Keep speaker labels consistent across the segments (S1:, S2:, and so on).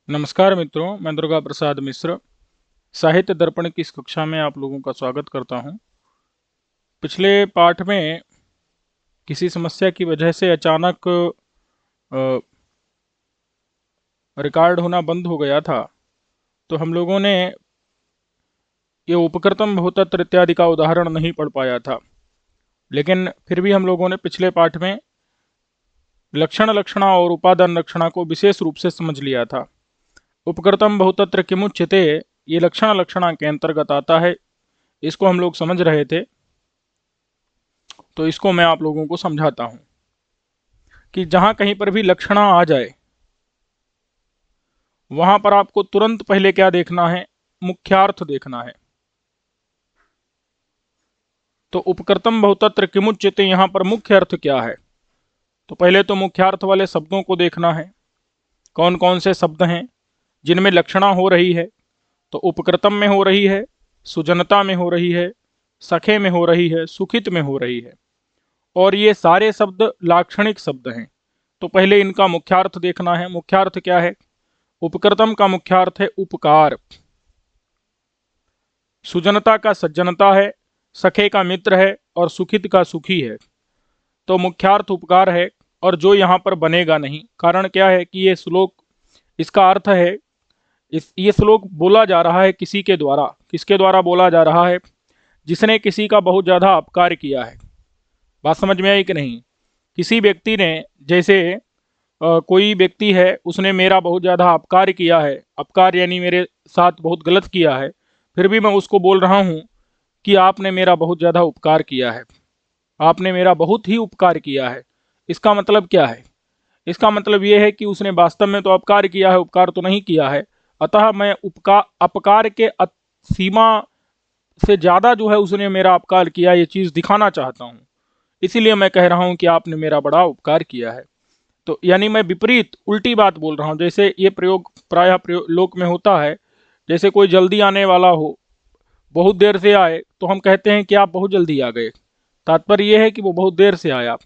S1: नमस्कार मित्रों, मैं दुर्गा प्रसाद मिश्र साहित्य दर्पण की इस कक्षा में आप लोगों का स्वागत करता हूं। पिछले पाठ में किसी समस्या की वजह से अचानक रिकॉर्ड होना बंद हो गया था, तो हम लोगों ने ये उपकृतम बहुतत्र इत्यादि का उदाहरण नहीं पढ़ पाया था। लेकिन फिर भी हम लोगों ने पिछले पाठ में लक्षण लक्षणा और उपादान लक्षणा को विशेष रूप से समझ लिया था। उपकृतम बहुतत्र किमुच्यते ये लक्षण लक्षणा के अंतर्गत आता है। इसको हम लोग समझ रहे थे, तो इसको मैं आप लोगों को समझाता हूं कि जहां कहीं पर भी लक्षणा आ जाए वहां पर आपको तुरंत पहले क्या देखना है, मुख्यार्थ देखना है। तो उपकृतम बहुतत्र किमुच्यते यहां पर मुख्य अर्थ क्या है। तो पहले तो मुख्यार्थ वाले शब्दों को देखना है, कौन कौन से शब्द हैं जिनमें लक्षणा हो रही है। तो उपकृतम में हो रही है, सुजनता में हो रही है, सखे में हो रही है, सुखित में हो रही है, और ये सारे शब्द लाक्षणिक शब्द हैं। तो पहले इनका मुख्यार्थ देखना है। मुख्यार्थ क्या है? उपकृतम का मुख्यार्थ है उपकार, सुजनता का सज्जनता है, सखे का मित्र है और सुखित का सुखी है। तो मुख्यार्थ उपकार है, और जो यहाँ पर बनेगा नहीं। कारण क्या है कि ये श्लोक, इसका अर्थ है, ये श्लोक बोला जा रहा है किसी के द्वारा। किसके द्वारा बोला जा रहा है? जिसने किसी का बहुत ज़्यादा अपकार किया है। बात समझ में आई कि नहीं? किसी व्यक्ति ने, जैसे कोई व्यक्ति है, उसने मेरा बहुत ज़्यादा अपकार किया है। अपकार यानी मेरे साथ बहुत गलत किया है, फिर भी मैं उसको बोल रहा हूँ कि आपने मेरा बहुत ज़्यादा उपकार किया है, आपने मेरा बहुत ही उपकार किया है। इसका मतलब क्या है? इसका मतलब ये है कि उसने वास्तव में तो अपकार किया है, उपकार तो नहीं किया है। अतः मैं अपकार के सीमा से ज़्यादा जो है उसने मेरा अपकार किया, ये चीज़ दिखाना चाहता हूँ। इसीलिए मैं कह रहा हूँ कि आपने मेरा बड़ा उपकार किया है। तो यानी मैं विपरीत उल्टी बात बोल रहा हूँ। जैसे ये प्रयोग प्रायः लोक में होता है। जैसे कोई जल्दी आने वाला हो, बहुत देर से आए, तो हम कहते हैं कि आप बहुत जल्दी आ गए। तात्पर्य यह है कि वो बहुत देर से आया।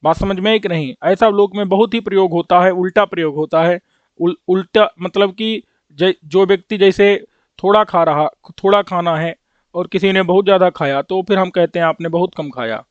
S1: बात समझ में है कि नहीं? ऐसा लोक में बहुत ही प्रयोग होता है, उल्टा प्रयोग होता है। उल्टा मतलब कि जो व्यक्ति जैसे थोड़ा खाना है और किसी ने बहुत ज़्यादा खाया, तो फिर हम कहते हैं आपने बहुत कम खाया।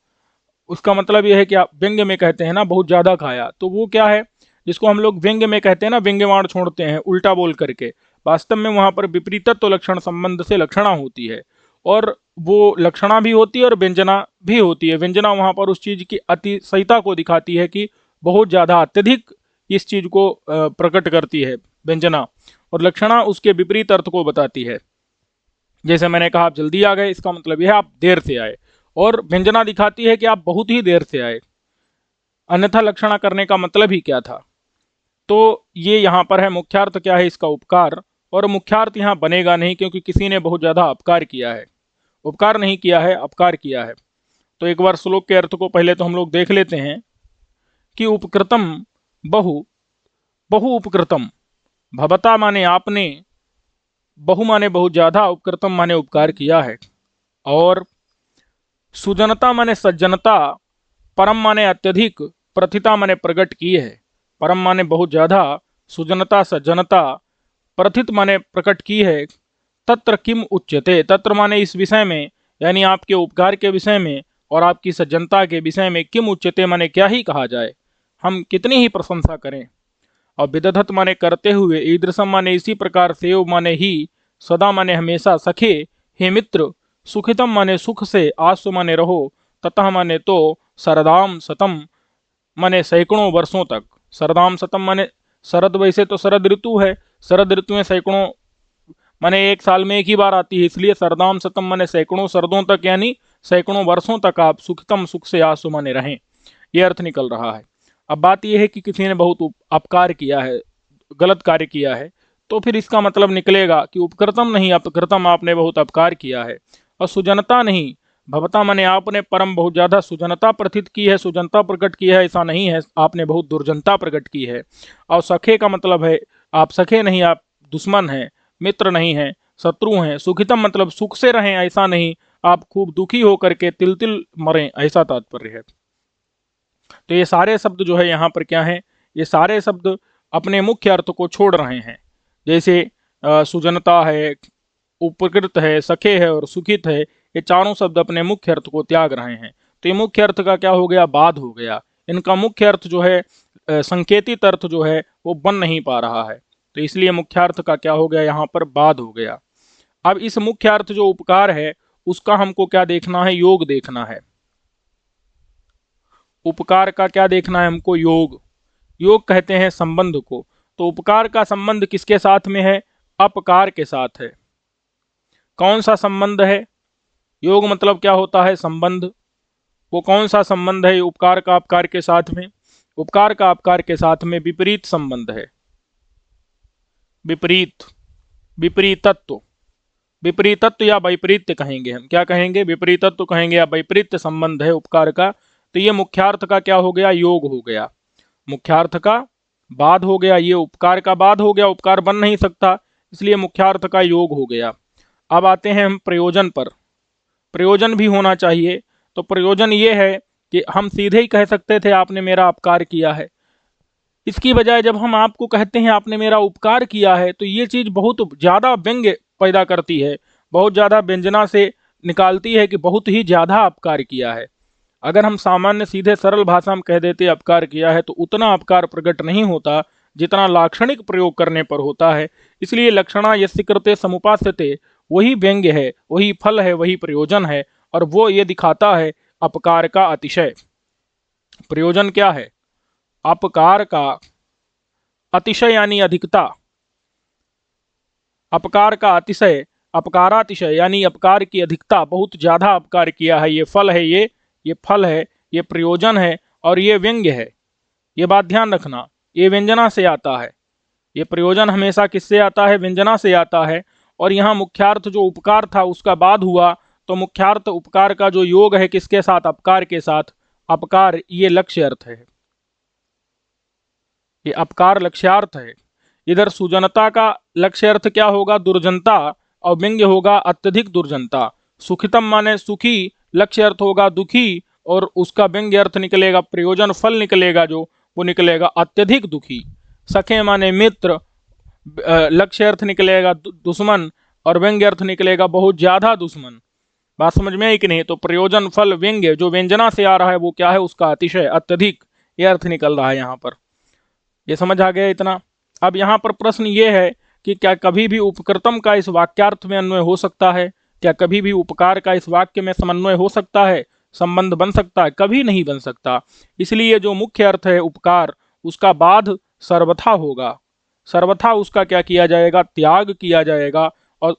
S1: उसका मतलब यह है कि आप व्यंग्य में कहते हैं ना, बहुत ज़्यादा खाया, तो वो क्या है, जिसको हम लोग व्यंग्य में कहते हैं ना, व्यंग्यवाण छोड़ते हैं उल्टा बोल करके। वास्तव में वहां पर विपरीतत्व लक्षण संबंध से लक्षणा होती है, और वो लक्षणा भी होती है और व्यंजना भी होती है। व्यंजना वहां पर उस चीज की अतिशयता को दिखाती है कि बहुत ज़्यादा अत्यधिक इस चीज को प्रकट करती है व्यंजना, और लक्षणा उसके विपरीत अर्थ को बताती है। जैसे मैंने कहा आप जल्दी आ गए, इसका मतलब यह है आप देर से आए, और व्यंजना दिखाती है कि आप बहुत ही देर से आए। अन्यथा लक्षणा करने का मतलब ही क्या था? तो ये यहाँ पर है। मुख्यार्थ क्या है? इसका उपकार। और मुख्यार्थ यहाँ बनेगा नहीं, क्योंकि किसी ने बहुत ज्यादा अपकार किया है। उपकार नहीं किया है, अपकार किया है। तो एक बार श्लोक के अर्थ को पहले तो हम लोग देख लेते हैं कि उपकृतम बहु, बहु उपकृतम, भवता माने आपने, बहु माने बहुत ज्यादा, उपकृतम माने उपकार किया है, और सुजनता माने सज्जनता, परम माने अत्यधिक, प्रथिता माने प्रकट की है। परम माने बहुत ज्यादा, सुजनता सज्जनता, प्रथित माने प्रकट की है। तत्र किम उच्यते, तत्र माने इस विषय में, यानी आपके उपकार के विषय में और आपकी सज्जनता के विषय में, किम उच्यते माने क्या ही कहा जाए, हम कितनी ही प्रशंसा करें। और विदधत माने करते हुए, ईदृशम माने इसी प्रकार, सेव माने ही, सदा माने हमेशा, सखे हे मित्र, सुखितम माने सुख से, आसु माने रहो, ततः माने तो, सरदाम सतम माने सैकड़ों वर्षों तक। सरदाम सतम माने शरद, वैसे तो शरद ऋतु है, शरद ऋतु में सैकड़ों माने एक साल में एक ही बार आती है, इसलिए सरदाम सतम माने सैकड़ों शरदों तक, यानी सैकड़ों वर्षों तक आप सुखितम सुख से आसु माने रहें। ये अर्थ निकल रहा है। अब बात यह है कि किसी ने बहुत अपकार किया है, गलत कार्य किया है, तो फिर इसका मतलब निकलेगा कि उपकृतम नहीं अपकृतम, आपने बहुत अपकार किया है। और सुजनता नहीं, भवता माने आपने परम बहुत ज्यादा सुजनता प्रथित की है, सुजनता प्रकट की है, ऐसा नहीं है, आपने बहुत दुर्जनता प्रकट की है। और सखे का मतलब है आप सखे नहीं, आप दुश्मन हैं, मित्र नहीं हैं, शत्रु हैं। सुखितम मतलब सुख से रहें, ऐसा नहीं आप खूब दुखी होकर के तिल तिल मरें, ऐसा तात्पर्य है। तो ये सारे शब्द जो है यहाँ पर क्या है, ये सारे शब्द अपने मुख्य अर्थ को छोड़ रहे हैं। जैसे सुजनता है, उपकृत है, सखे है और सुखित है, ये चारों शब्द अपने मुख्य अर्थ को त्याग रहे हैं। तो ये मुख्य अर्थ का क्या हो गया, बाध हो गया। इनका मुख्य अर्थ जो है संकेतित अर्थ जो है वो बन नहीं पा रहा है, तो इसलिए मुख्यार्थ का क्या हो गया, यहाँ पर बाध हो गया। अब इस मुख्यार्थ जो उपकार है उसका हमको क्या देखना है, योग देखना है। उपकार का क्या देखना है हमको, योग। योग कहते हैं संबंध को। तो उपकार का संबंध किसके साथ में है, अपकार के साथ है। कौन सा संबंध है, योग मतलब क्या होता है, संबंध। वो कौन सा संबंध है, उपकार का अपकार के साथ में। उपकार का अपकार के साथ में विपरीत संबंध है। विपरीत, विपरीतत्व, विपरीतत्व या वैपरीत्य कहेंगे हम, क्या कहेंगे, विपरीतत्व कहेंगे या वैपरीत्य संबंध है उपकार का। तो ये मुख्यार्थ का क्या हो गया, योग हो गया। मुख्यार्थ का बाध हो गया, ये उपकार का बाध हो गया, उपकार बन नहीं सकता, इसलिए मुख्यार्थ का योग हो गया। अब आते हैं हम प्रयोजन पर। प्रयोजन भी होना चाहिए। तो प्रयोजन ये है कि हम सीधे ही कह सकते थे आपने मेरा अपकार किया है, इसकी बजाय जब हम आपको कहते हैं आपने मेरा उपकार किया है, तो ये चीज़ बहुत ज़्यादा व्यंग्य पैदा करती है, बहुत ज़्यादा व्यंजना से निकालती है कि बहुत ही ज़्यादा अपकार किया है। अगर हम सामान्य सीधे सरल भाषा में कह देते अपकार किया है, तो उतना अपकार प्रकट नहीं होता जितना लाक्षणिक प्रयोग करने पर होता है। इसलिए लक्षणा यस्य कृते समुपास्यते, वही व्यंग्य है, वही फल है, वही प्रयोजन है, और वो ये दिखाता है अपकार का अतिशय। प्रयोजन क्या है, अपकार का अतिशय यानी अधिकता। अपकार का अतिशय, अपकारातिशय यानी अपकार की अधिकता, बहुत ज्यादा अपकार किया है, ये फल है, ये फल है, ये प्रयोजन है, और ये व्यंग्य है। ये बात ध्यान रखना, ये व्यंजना से आता है। ये प्रयोजन हमेशा किससे आता है, व्यंजना से आता है। और यहाँ मुख्यार्थ जो उपकार था उसका बाद हुआ, तो मुख्यार्थ उपकार का जो योग है किसके साथ, अपकार के साथ। अपकार ये लक्ष्य अर्थ है, ये अपकार लक्ष्यार्थ है। इधर सुजनता का लक्ष्य अर्थ क्या होगा, दुर्जनता, और व्यंग्य होगा अत्यधिक दुर्जनता। सुखितम माने सुखी, लक्ष्य अर्थ होगा दुखी, और उसका व्यंग्य अर्थ निकलेगा, प्रयोजन फल निकलेगा जो, वो निकलेगा अत्यधिक दुखी। सखे माने मित्र, लक्ष्य अर्थ निकलेगा दुश्मन, और व्यंग्य अर्थ निकलेगा बहुत ज्यादा दुश्मन। बात समझ में आई कि नहीं। तो प्रयोजन फल व्यंग्य जो व्यंजना से आ रहा है वो क्या है, उसका अतिशय, अत्यधिक, ये अर्थ निकल रहा है यहाँ पर। ये समझ आ गया इतना। अब यहाँ पर प्रश्न ये है कि क्या कभी भी उपकृतम का इस वाक्यार्थ में अन्वय हो सकता है, क्या कभी भी उपकार का इस वाक्य में समन्वय हो सकता है, संबंध बन सकता है, कभी नहीं बन सकता। इसलिए जो मुख्य अर्थ है उपकार, उसका बाध सर्वथा होगा, सर्वथा उसका क्या किया जाएगा, त्याग किया जाएगा, और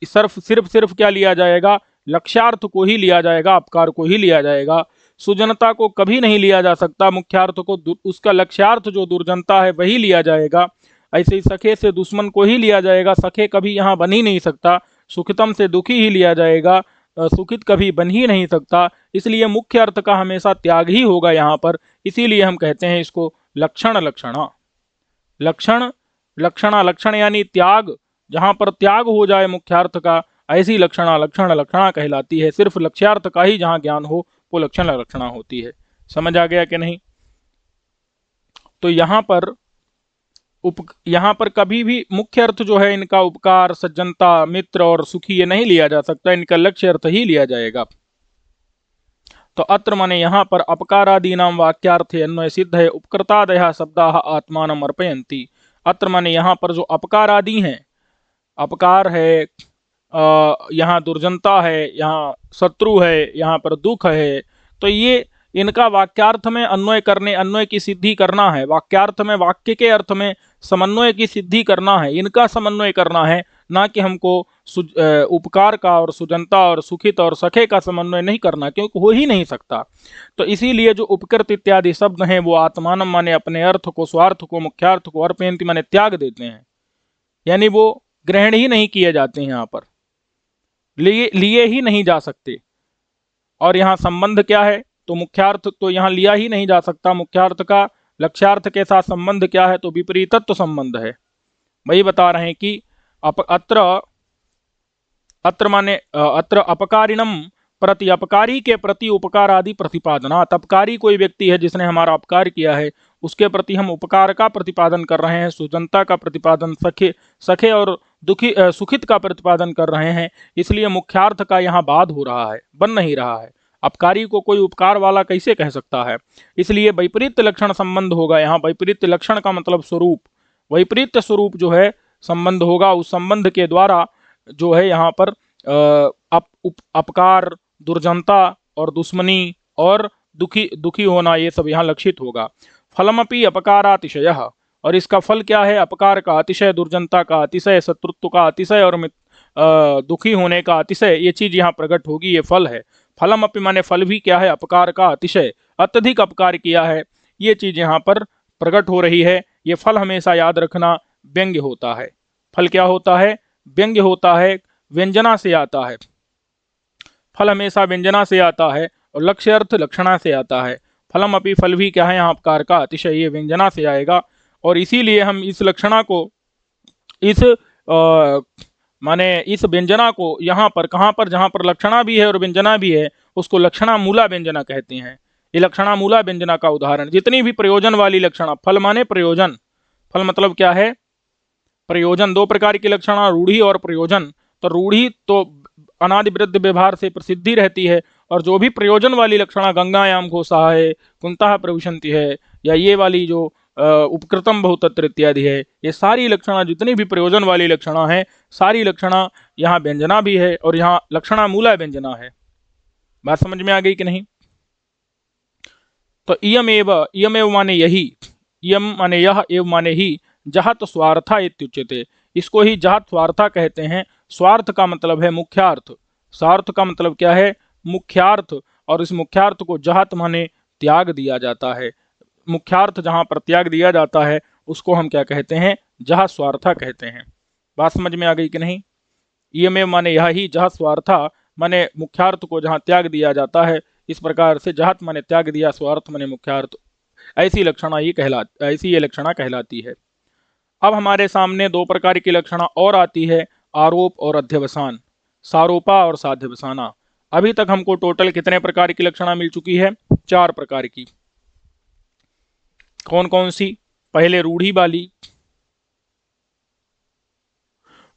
S1: सिर्फ क्या लिया जाएगा, लक्ष्यार्थ को ही लिया जाएगा, अपकार को ही लिया जाएगा। सुजनता को कभी नहीं लिया जा सकता, मुख्यार्थ को, उसका लक्ष्यार्थ जो दुर्जनता है वही लिया जाएगा। ऐसे ही सखे से दुश्मन को ही लिया जाएगा, सखे कभी यहाँ बन ही नहीं सकता। सुखितम से दुखी ही लिया जाएगा, सुखित कभी बन ही नहीं सकता। इसलिए मुख्य अर्थ का हमेशा त्याग ही होगा यहाँ पर। इसीलिए हम कहते हैं इसको लक्षण लक्षणा। लक्षण लक्षणा, लक्षण यानी त्याग, जहाँ पर त्याग हो जाए मुख्यार्थ का, ऐसी लक्षणा लक्षण लक्षणा कहलाती है। सिर्फ लक्ष्यार्थ का ही जहाँ ज्ञान हो वो लक्षण लक्षणा होती है। समझ आ गया कि नहीं। तो यहाँ पर कभी भी मुख्य अर्थ जो है इनका उपकार, सज्जनता, मित्र और सुखी, ये नहीं लिया जा सकता, इनका लक्ष्य अर्थ ही लिया जाएगा। तो अत्र माने यहाँ पर अपकारादीनां वाक्यार्थे अन्वय सिद्ध है, उपकृतादयः शब्दाः आत्मानं अर्पयन्ति। अत्र माने यहाँ पर जो अपकार आदि हैं, अपकार है, यहाँ दुर्जनता है, यहाँ शत्रु है, यहाँ पर दुख है, तो ये इनका वाक्यार्थ में अन्वय करने, अन्वय की सिद्धि करना है। वाक्यार्थ में, वाक्य के अर्थ में समन्वय की सिद्धि करना है, इनका समन्वय करना है, ना कि हमको उपकार का और सुजनता और सुखित और सखे का समन्वय नहीं करना, क्योंकि हो ही नहीं सकता। तो इसीलिए जो उपकृत इत्यादि शब्द हैं वो आत्मानम माने अपने अर्थ को, स्वार्थ को, मुख्यार्थ को, अर्पयन्ति माने त्याग देते हैं, यानी वो ग्रहण ही नहीं किए जाते हैं, यहाँ पर लिए ही नहीं जा सकते। और यहाँ संबंध क्या है, तो मुख्यार्थ तो यहाँ लिया ही नहीं जा सकता। मुख्यार्थ का लक्ष्यार्थ के साथ संबंध क्या है, तो विपरीतत्व संबंध है। वही बता रहे हैं कि अत्र माने अत्र अपकारिणम प्रति, अपकारी के प्रति उपकार आदि प्रतिपादनात्। अपकारी कोई व्यक्ति है जिसने हमारा अपकार किया है, उसके प्रति हम उपकार का प्रतिपादन कर रहे हैं, सुजनता का प्रतिपादन, सखे और दुखी सुखित का प्रतिपादन कर रहे हैं, इसलिए मुख्यार्थ का यहाँ बाद हो रहा है, बन नहीं रहा है। अपकारी को कोई उपकार वाला कैसे कह सकता है, इसलिए वैपरीत्य लक्षण संबंध होगा। यहाँ वैपरीत्य लक्षण का मतलब स्वरूप, वैपरीत्य स्वरूप जो है संबंध होगा, उस संबंध के द्वारा जो है यहाँ पर अपकार, दुर्जनता और दुश्मनी और दुखी होना, ये सब यहाँ लक्षित होगा। फलमपि अपकारातिशयः, और इसका फल क्या है, अपकार का अतिशय, दुर्जनता का अतिशय, शत्रुत्व का अतिशय और दुखी होने का अतिशय, ये चीज यहाँ प्रकट होगी, ये फल है। फलमपि माने फल भी क्या है, अपकार का अतिशय, अत्यधिक अपकार किया है, ये चीज यहाँ पर प्रकट हो रही है। ये फल हमेशा याद रखना व्यंग्य होता है। फल क्या होता है, व्यंग्य होता है, व्यंजना से आता है। फल हमेशा व्यंजना से आता है और लक्ष्य अर्थ लक्षणा से आता है। फलम अपि, फल भी क्या है, यहाँ अपकार का अतिशय, ये व्यंजना से आएगा। और इसीलिए हम इस लक्षणा को, इस माने इस व्यंजना को यहाँ पर, कहाँ पर, जहाँ पर लक्षणा भी है और व्यंजना भी है, उसको लक्षणा मूला व्यंजना कहते हैं। ये लक्षणा मूला व्यंजना का उदाहरण, जितनी भी प्रयोजन वाली लक्षणा, फल माने प्रयोजन, फल मतलब क्या है, प्रयोजन। दो प्रकार की लक्षणा, रूढ़ी और प्रयोजन। तो रूढ़ी तो अनादि वृद्ध व्यवहार से प्रसिद्धि रहती है, और जो भी प्रयोजन वाली लक्षणा, गंगायाम घोषा है, कुंतः प्रविशन्ति है, या ये वाली जो उपकृतम बहुतत्र इत्यादि है, ये सारी लक्षणा, जितनी भी प्रयोजन वाली लक्षणा है, सारी लक्षणा यहाँ व्यंजना भी है और यहाँ लक्षणा मूला व्यंजना है। बात समझ में आ गई कि नहीं। तो इयमेव माने यही, इयम माने यह, एव माने ही, जहत स्वार्था इत्युच्यते, इसको ही जहत स्वार्था कहते हैं। स्वार्थ का मतलब है मुख्यार्थ, स्वार्थ का मतलब क्या है, मुख्यार्थ, और इस मुख्यार्थ को जहत माने त्याग दिया जाता है। मुख्यार्थ जहाँ पर त्याग दिया जाता है उसको हम क्या कहते हैं, जहत स्वार्था कहते हैं। बात समझ में आ गई कि नहीं। इयमेव माने यह ही, जहत स्वार्था माने मुख्यार्थ को जहाँ त्याग दिया जाता है, इस प्रकार से जहत माने त्याग दिया, स्वार्थ माने मुख्यार्थ, ऐसी लक्षणा ये ऐसी ये लक्षणा कहलाती है। अब हमारे सामने दो प्रकार की लक्षणा और आती है, आरोप और अध्यवसान, सारोपा और साध्यवसाना। अभी तक हमको टोटल कितने प्रकार की लक्षणा मिल चुकी है, 4 प्रकार की। कौन कौन सी, पहले रूढ़ी वाली,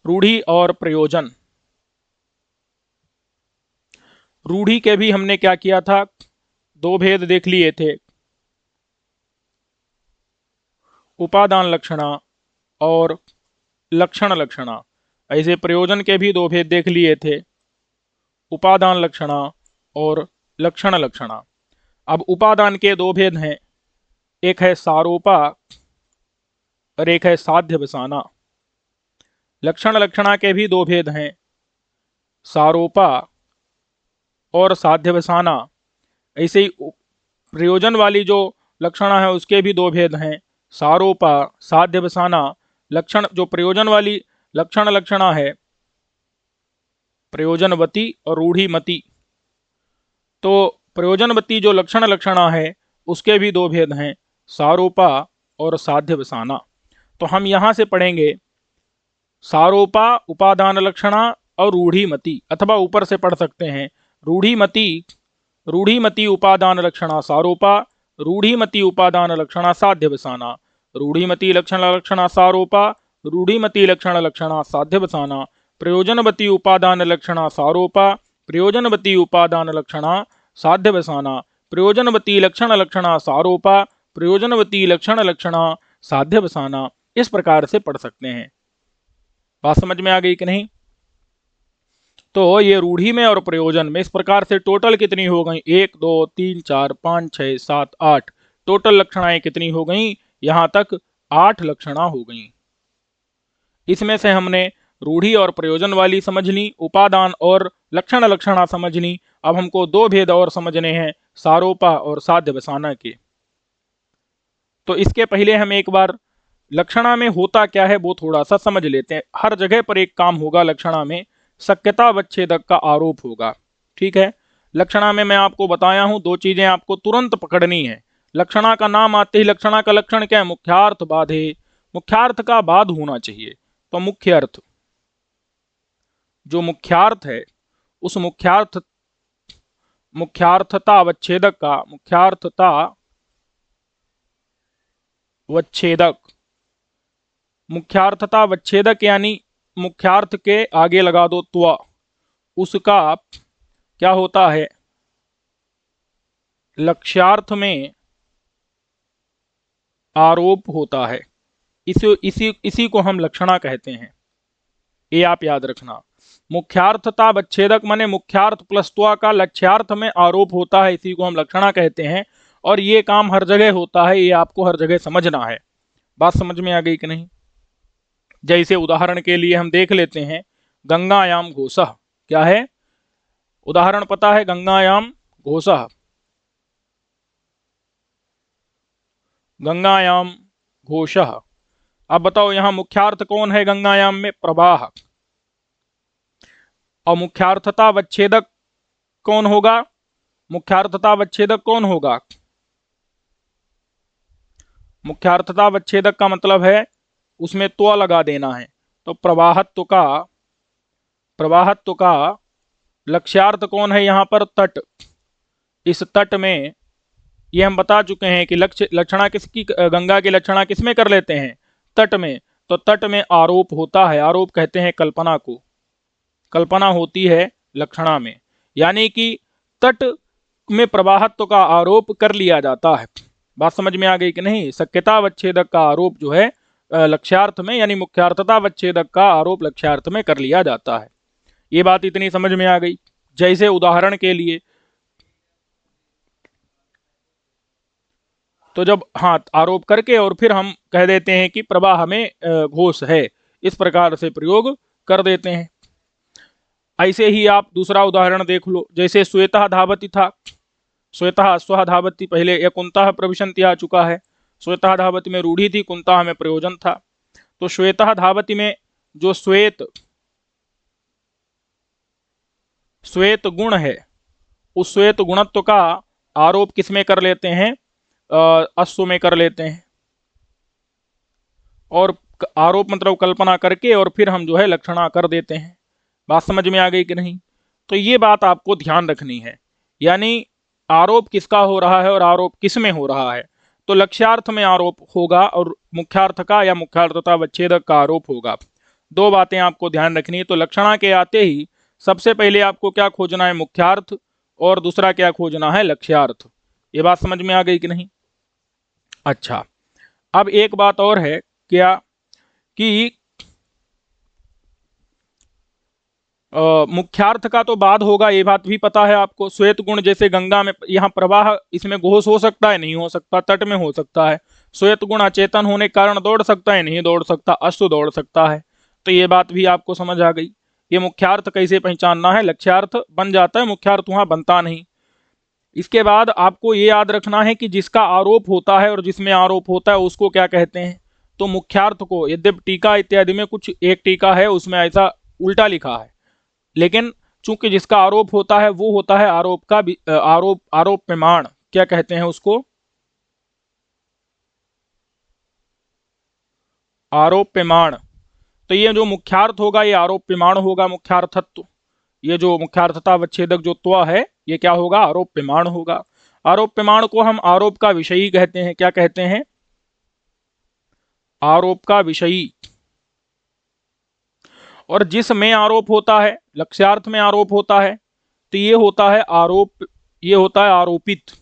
S1: रूढ़ी और प्रयोजन। रूढ़ी के भी हमने क्या किया था, 2 भेद देख लिए थे, उपादान लक्षणा और लक्षण लक्षणा। ऐसे प्रयोजन के भी 2 भेद देख लिए थे, उपादान लक्षणा और लक्षण लक्षणा। अब उपादान के 2 भेद हैं, एक है सारोपा और एक है साध्यवसाना। लक्षण लक्षणा के भी 2 भेद हैं, सारोपा और साध्यवसाना। ऐसे ही प्रयोजन वाली जो लक्षणा है उसके भी 2 भेद हैं, सारोपा, साध्यवसाना। लक्षण जो प्रयोजन वाली लक्षण लक्षणा है, प्रयोजनवती और रूढ़ीमती। तो प्रयोजनवती जो लक्षण लक्षणा है उसके भी 2 भेद हैं, सारोपा और साध्यवसाना। तो हम यहां से पढ़ेंगे सारोपा उपादान लक्षणा और रूढ़ीमती, अथवा ऊपर से पढ़ सकते हैं रूढ़ीमती, रूढ़ीमती उपादान लक्षणा सारोपा, रूढ़ीमती उपादान लक्षणा साध्यवसाना, रूढ़ीमती लक्षण लक्षणा सारोपा, रूढ़ीमती लक्षण लक्षणा साध्यवसाना, प्रयोजनवती उपादान लक्षणा सारोपा, प्रयोजनवती उपादान लक्षणा साध्यवसाना, प्रयोजनवती लक्षण लक्षणा सारोपा, प्रयोजनवती लक्षण लक्षणा साध्यवसाना। इस प्रकार से पढ़ सकते हैं। बात समझ में आ गई कि नहीं। तो ये रूढ़ी में और प्रयोजन में इस प्रकार से टोटल कितनी हो गई, 1 2 3 4 5 6 7 8, टोटल लक्षणाएं कितनी हो गई, यहां तक 8 लक्षणा हो गई। इसमें से हमने रूढ़ी और प्रयोजन वाली समझ ली, उपादान और लक्षण लक्षणा समझ ली। अब हमको 2 भेद और समझने हैं, सारोपा और साध्यवसाना के। तो इसके पहले हम एक बार लक्षणा में होता क्या है वो थोड़ा सा समझ लेते हैं। हर जगह पर एक काम होगा लक्षणा में, शक्यतावच्छेदक का आरोप होगा। ठीक है, लक्षणा में मैं आपको बताया हूं 2 चीजें आपको तुरंत पकड़नी है। लक्षणा का नाम आते ही लक्षणा का लक्षण क्या है, मुख्यार्थ बाधे, मुख्यार्थ का बाद होना चाहिए। तो मुख्य अर्थ, जो मुख्यार्थ है उस मुख्यार्थ मुख्यार्थता अवच्छेदक का, मुख्यार्थता वच्छेदक, मुख्यार्थता वच्छेदक यानी मुख्यार्थ के आगे लगा दो त्व, उसका क्या होता है, लक्ष्यार्थ में आरोप होता है। इसी को हम लक्षणा कहते हैं, ये आप याद रखना। मुख्यार्थता वच्छेदक माने मुख्यार्थ प्लस त्वा का लक्ष्यार्थ में आरोप होता है, इसी को हम लक्षणा कहते हैं। और ये काम हर जगह होता है, ये आपको हर जगह समझना है। बात समझ में आ गई कि नहीं? जैसे उदाहरण के लिए हम देख लेते हैं, गंगायाम घोषः, क्या है उदाहरण पता है? गंगायाम घोषः, गंगायाम घोषः। अब बताओ यहां मुख्यार्थ कौन है गंगायाम में? प्रवाह। और मुख्यार्थता वच्छेदक कौन होगा? मुख्यार्थता वच्छेदक कौन होगा? मुख्यार्थता वच्छेदक का मतलब है उसमें त्व लगा देना है। तो प्रवाहत्व का लक्ष्यार्थ कौन है यहां पर? तट। इस तट में, ये हम बता चुके हैं कि लक्षणा किसकी, गंगा की लक्षणा किसमें कर लेते हैं? तट में। तो तट में आरोप होता है, आरोप कहते हैं कल्पना को, कल्पना होती है लक्षणा में। यानी कि तट में प्रवाहत्व का आरोप कर लिया जाता है। बात समझ में आ गई कि नहीं? शक्यता वच्छेदक का आरोप जो है लक्ष्यार्थ में, यानी मुख्यार्थता वच्छेदक का आरोप लक्ष्यार्थ में कर लिया जाता है। ये बात इतनी समझ में आ गई। जैसे उदाहरण के लिए, तो जब हाँ आरोप करके और फिर हम कह देते हैं कि प्रवाह में घोष है, इस प्रकार से प्रयोग कर देते हैं। ऐसे ही आप दूसरा उदाहरण देख लो, जैसे श्वेतः धावति था, श्वेतः स्वः धावति, पहले यह कुंतः प्रविशन्ति आ चुका है। श्वेतः धावति में रूढ़ी थी, कुंतः में प्रयोजन था। तो श्वेतः धावति में जो श्वेत गुण है, उस श्वेत गुणत्व का आरोप किसमें कर लेते हैं? अश्व में कर लेते हैं। और आरोप मतलब कल्पना करके और फिर हम जो है लक्षणा कर देते हैं। बात समझ में आ गई कि नहीं? तो ये बात आपको ध्यान रखनी है, यानी आरोप किसका हो रहा है और आरोप किस में हो रहा है। तो लक्ष्यार्थ में आरोप होगा और मुख्यार्थ का या मुख्यार्थता वच्छेदक का आरोप होगा। दो बातें आपको ध्यान रखनी है। तो लक्षणा के आते ही सबसे पहले आपको क्या खोजना है? मुख्यार्थ, और दूसरा क्या खोजना है? लक्ष्यार्थ। ये बात समझ में आ गई कि नहीं? अच्छा, अब एक बात और है, क्या कि मुख्यार्थ का तो बाद होगा, ये बात भी पता है आपको। श्वेत गुण जैसे गंगा में, यहाँ प्रवाह, इसमें घोष हो सकता है? नहीं हो सकता। तट में हो सकता है। श्वेत गुण अचेतन होने के कारण दौड़ सकता है? नहीं दौड़ सकता। अश्व दौड़ सकता है। तो ये बात भी आपको समझ आ गई। ये मुख्यार्थ कैसे पहचानना है? लक्ष्यार्थ बन जाता है, मुख्यार्थ वहां बनता नहीं। इसके बाद आपको ये याद रखना है कि जिसका आरोप होता है और जिसमें आरोप होता है उसको क्या कहते हैं? तो मुख्यार्थ को, यद्यपि टीका इत्यादि में कुछ एक टीका है उसमें ऐसा उल्टा लिखा है, लेकिन चूंकि जिसका आरोप होता है वो होता है आरोप का आरोप प्रमाण। क्या कहते हैं उसको? आरोप प्रमाण। तो ये जो मुख्यार्थ होगा ये आरोप प्रमाण होगा, मुख्यार्थत्व। ये जो मुख्यार्थता वच्छेदक जो त्व है ये क्या होगा? आरोप प्रमाण होगा। आरोप प्रमाण को हम आरोप का विषयी कहते हैं। क्या कहते हैं? आरोप का विषयी। और जिसमें आरोप होता है, लक्ष्यार्थ में आरोप होता है, तो ये होता है आरोप, ये होता है आरोपित।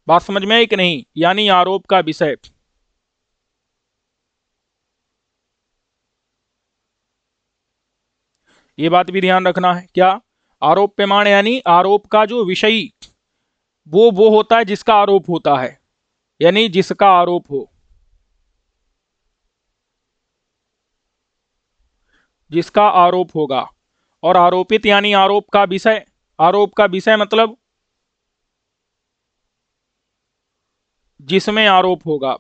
S1: बात समझ में आई कि नहीं? यानी आरोप का विषय। ये बात भी ध्यान रखना है। क्या? आरोप प्रमाण यानी आरोप का जो विषयी, वो होता है जिसका आरोप होता है, यानी जिसका आरोप हो, जिसका आरोप होगा। और आरोपित यानी आरोप का विषय। आरोप का विषय मतलब जिसमें आरोप होगा।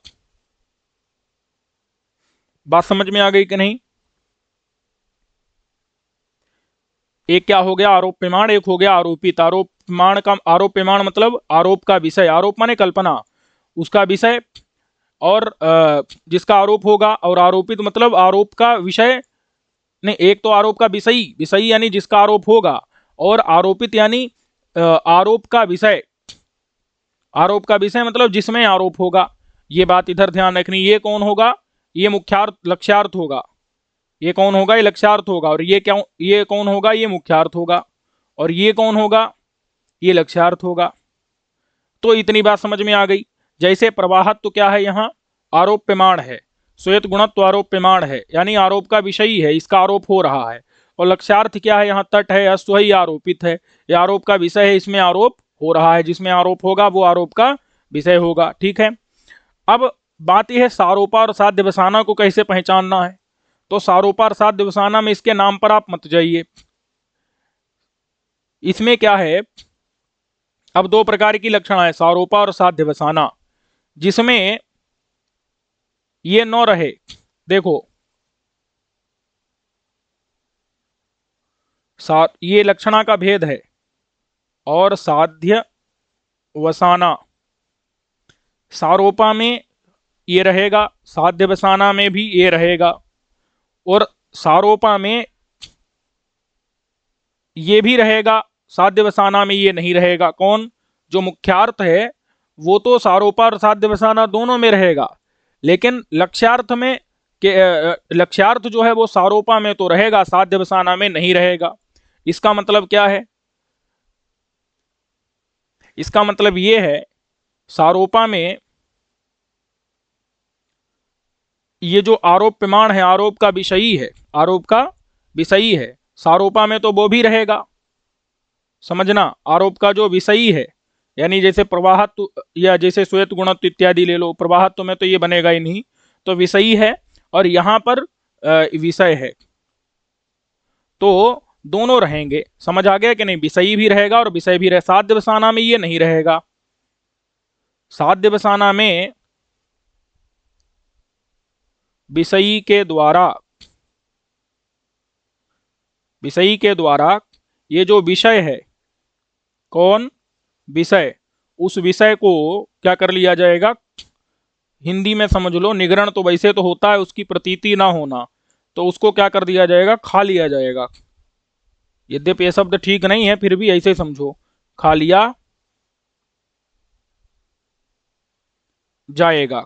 S1: बात समझ में आ गई कि नहीं? एक क्या हो गया? आरोप प्रमाण। एक हो गया आरोपित। आरोप प्रमाण का, आरोप प्रमाण मतलब आरोप का विषय, आरोप माने कल्पना, उसका विषय, और जिसका आरोप होगा। और आरोपित मतलब आरोप का विषय नहीं, एक तो आरोप का विषयी, विषयी यानी जिसका आरोप होगा, और आरोपित यानी आरोप का विषय। आरोप का विषय मतलब जिसमें आरोप होगा। ये बात इधर ध्यान रखनी। ये कौन होगा? ये मुख्यार्थ लक्ष्यार्थ होगा। ये कौन होगा? ये लक्ष्यार्थ होगा। और ये क्या, ये कौन होगा? ये मुख्यार्थ होगा। और ये कौन होगा? ये लक्ष्यार्थ होगा। तो इतनी बात समझ में आ गई। जैसे प्रवाहत तो क्या है? यहाँ आरोप प्रमाण है। श्वेत गुणत्व आरोप प्रमाण है, यानी आरोप का विषयी है, इसका आरोप हो रहा है। और लक्ष्यार्थ क्या है? यहाँ तट है, अश्व है, आरोपित है, ये आरोप का विषय है, इसमें आरोप हो रहा है। जिसमें आरोप होगा वो आरोप का विषय होगा। ठीक है। अब बात यह है सारोपा और साध्य बसाना को कैसे पहचानना है। तो सारोपा और साध्य बसाना में इसके नाम पर आप मत जाइए। इसमें क्या है, अब दो प्रकार की लक्षण है, सारोपा और साध्य बसाना, जिसमें ये न रहे। देखो, ये लक्षणा का भेद है। और साध्य वसाना, सारोपा में ये रहेगा, साध्य वसाना में भी ये रहेगा। और सारोपा में ये भी रहेगा, साध्य वसाना में ये नहीं रहेगा। कौन? जो मुख्यार्थ है वो तो सारोपा और साध्य वसाना दोनों में रहेगा, लेकिन लक्ष्यार्थ में लक्ष्यार्थ जो है वो सारोपा में तो रहेगा, साध्य वसाना में नहीं रहेगा। इसका मतलब क्या है? इसका मतलब ये है, सारोपा में ये जो आरोप प्रमाण है, आरोप का विषयी है, आरोप का विषयी है, सारोपा में तो वो भी रहेगा। समझना, आरोप का जो विषयी है, यानी जैसे प्रवाहत्व या जैसे श्वेत गुणत्व इत्यादि ले लो, प्रवाहत्व में तो ये बनेगा ही नहीं, तो विषयी है और यहां पर विषय है, तो दोनों रहेंगे। समझ आ गया कि नहीं? विषयी भी रहेगा और विषय भी रहेगा। साध्य बसाना में ये नहीं रहेगा। साध्य बसाना में विषयी के द्वारा, विषयी के द्वारा ये जो विषय है, कौन? विषय, उस विषय को क्या कर लिया जाएगा? हिंदी में समझ लो, निगरण तो वैसे तो होता है उसकी प्रतीति ना होना, तो उसको क्या कर दिया जाएगा? खा लिया जाएगा। यद्यपि ये शब्द ठीक नहीं है, फिर भी ऐसे समझो, खा लिया जाएगा।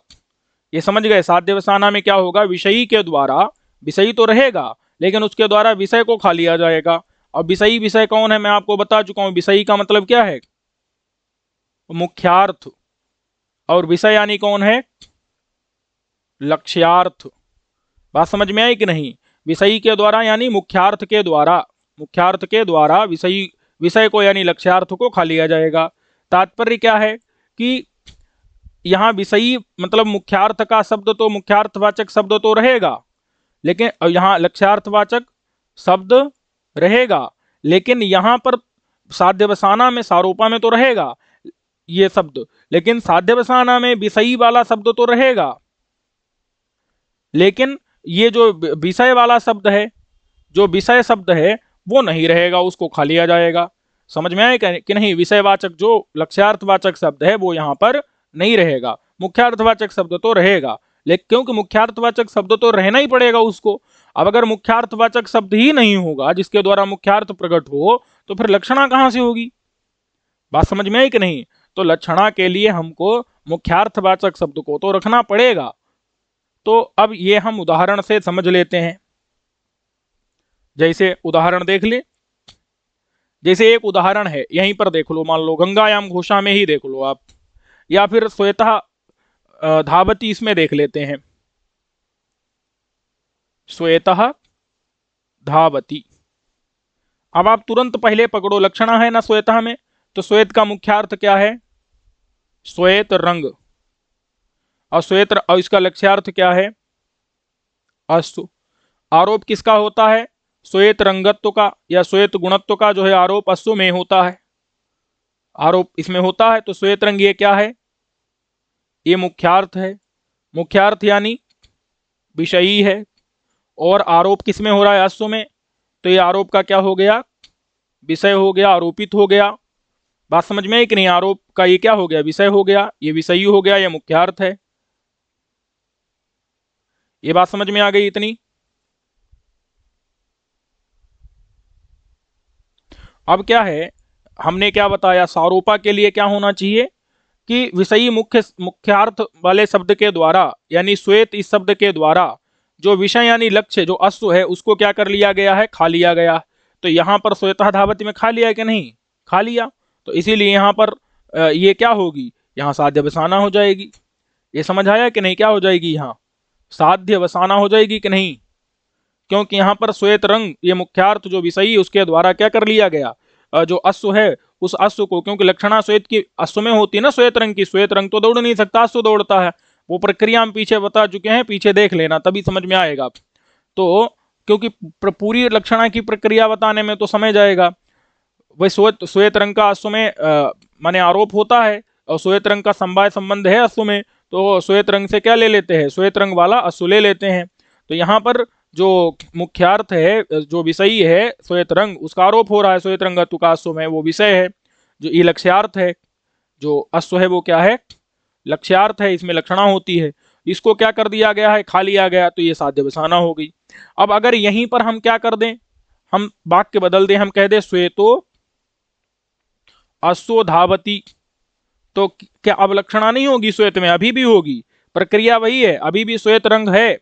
S1: ये समझ गए? साध्य वसाना में क्या होगा? विषयी के द्वारा, विषयी तो रहेगा लेकिन उसके द्वारा विषय को खा लिया जाएगा। अब विषयी विषय कौन है? मैं आपको बता चुका हूं। विषयी का मतलब क्या है? मुख्यार्थ। और विषय यानी कौन है? लक्ष्यार्थ। बात समझ में आई कि नहीं? विषयी के द्वारा यानी मुख्यार्थ के द्वारा, मुख्यार्थ के द्वारा विषयी, विषय को यानी लक्ष्यार्थ को खा लिया जाएगा। तात्पर्य क्या है कि यहाँ विषयी मतलब मुख्यार्थ का शब्द तो, मुख्यार्थवाचक शब्द तो रहेगा, लेकिन यहाँ लक्ष्यार्थवाचक शब्द रहेगा, लेकिन यहाँ पर साध्य बसाना में, सारोपा में तो रहेगा ये शब्द, लेकिन साध्य बसाना में विषयी वाला शब्द तो रहेगा, लेकिन ये जो विषय वाला शब्द है, जो विषय शब्द है वो नहीं रहेगा, उसको खा लिया जाएगा। समझ में आए कि नहीं? विषयवाचक जो लक्ष्यार्थवाचक शब्द है वो यहाँ पर नहीं रहेगा, मुख्यार्थवाचक शब्द तो रहेगा। लेकिन क्योंकि मुख्यार्थवाचक शब्द तो रहना ही पड़ेगा उसको। अब अगर मुख्यार्थवाचक शब्द ही नहीं होगा जिसके द्वारा मुख्यार्थ प्रकट हो, तो फिर लक्षणा कहां से होगी? बात समझ में आई कि नहीं? तो लक्षणा के लिए हमको मुख्यार्थवाचक शब्द को तो रखना पड़ेगा। तो अब ये हम उदाहरण से समझ लेते हैं। जैसे उदाहरण देख ले, जैसे एक उदाहरण है, यहीं पर देख लो, मान लो गंगायाम घोषा में ही देख लो आप, या फिर श्वेता धावती, इसमें देख लेते हैं। श्वेता धावती, अब आप तुरंत पहले पकड़ो, लक्षणा है ना श्वेता में, तो श्वेत का मुख्यार्थ क्या है? श्वेत रंग। और श्वेत, और इसका लक्ष्यार्थ क्या है? अश्व। आरोप किसका होता है? श्वेत रंगत्व का या श्वेत गुणत्व का जो है आरोप अश्व में होता है, आरोप इसमें होता है। तो श्वेत रंग ये क्या है? ये मुख्यार्थ है। मुख्यार्थ यानी विषयी है, और आरोप किस में हो रहा है? अश्व में, तो ये आरोप का क्या हो गया? विषय हो गया, आरोपित हो गया। बात समझ में है कि नहीं? आरोप का ये क्या हो गया? विषय हो गया, ये विषयी हो गया, ये मुख्यार्थ है। ये बात समझ में आ गई इतनी? अब क्या है, हमने क्या बताया, सारोपा के लिए क्या होना चाहिए कि विषयी मुख्यार्थ वाले शब्द के द्वारा यानी श्वेत इस शब्द के द्वारा जो विषय यानी लक्ष्य जो अश्व है उसको क्या कर लिया गया है, खा लिया गया। तो यहाँ पर श्वेता धावती में खा लिया है कि नहीं, खा लिया। तो इसीलिए यहाँ पर ये क्या होगी, यहाँ साध्य वसाना हो जाएगी। ये समझ आया कि नहीं, क्या हो जाएगी यहाँ साध्य वसाना हो जाएगी कि नहीं, क्योंकि यहाँ पर श्वेत रंग ये मुख्यार्थ जो विषयी उसके द्वारा क्या कर लिया गया, जो अश्व है उस अश्व को, क्योंकि लक्षणा श्वेत की अश्व में होती है ना, श्वेत रंग की, श्वेत रंग तो दौड़ नहीं सकता, अश्व दौड़ता है। वो प्रक्रिया हम पीछे बता चुके हैं, पीछे देख लेना तभी समझ में आएगा। तो क्योंकि पूरी लक्षणा की प्रक्रिया बताने में तो समय जाएगा। वही श्वेत रंग का अश्व में माने आरोप होता है और श्वेत रंग का समवाय संबंध है अश्व में, तो श्वेत रंग से क्या ले लेते हैं, श्वेत रंग वाला अश्व ले लेते हैं। तो यहाँ पर जो मुख्यार्थ है जो विषयी है श्वेत रंग उसका आरोप हो रहा है श्वेत रंगत्व का अश्व में, वो विषय है। जो ये लक्ष्यार्थ है, जो अश्व है वो क्या है, लक्ष्यार्थ है, इसमें लक्षणा होती है। इसको क्या कर दिया गया है, खा लिया गया, तो ये साध्य वसाना हो गई। अब अगर यहीं पर हम क्या कर दें, हम वाक्य बदल दें, हम कह दें श्वेतो अश्व धावती, तो क्या अब लक्षणा नहीं होगी श्वेत में, अभी भी होगी, प्रक्रिया वही है, अभी भी श्वेत रंग है।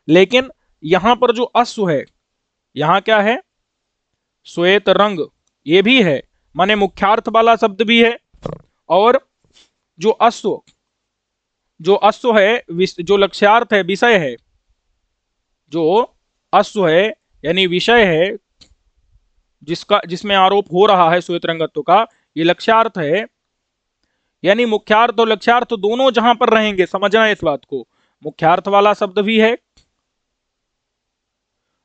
S1: लेकिन यहां पर जो अश्व है, यहां क्या है, श्वेत रंग, ये भी है, माने मुख्यार्थ वाला शब्द भी है। और जो अश्व है, जो लक्ष्यार्थ है, विषय है, जो अश्व है यानी विषय है जिसमें आरोप हो रहा है श्वेत रंगत्व का, ये लक्ष्यार्थ है। यानी मुख्यार्थ और लक्ष्यार्थ दोनों जहां पर रहेंगे, समझना इस बात को, मुख्यार्थ वाला शब्द भी है,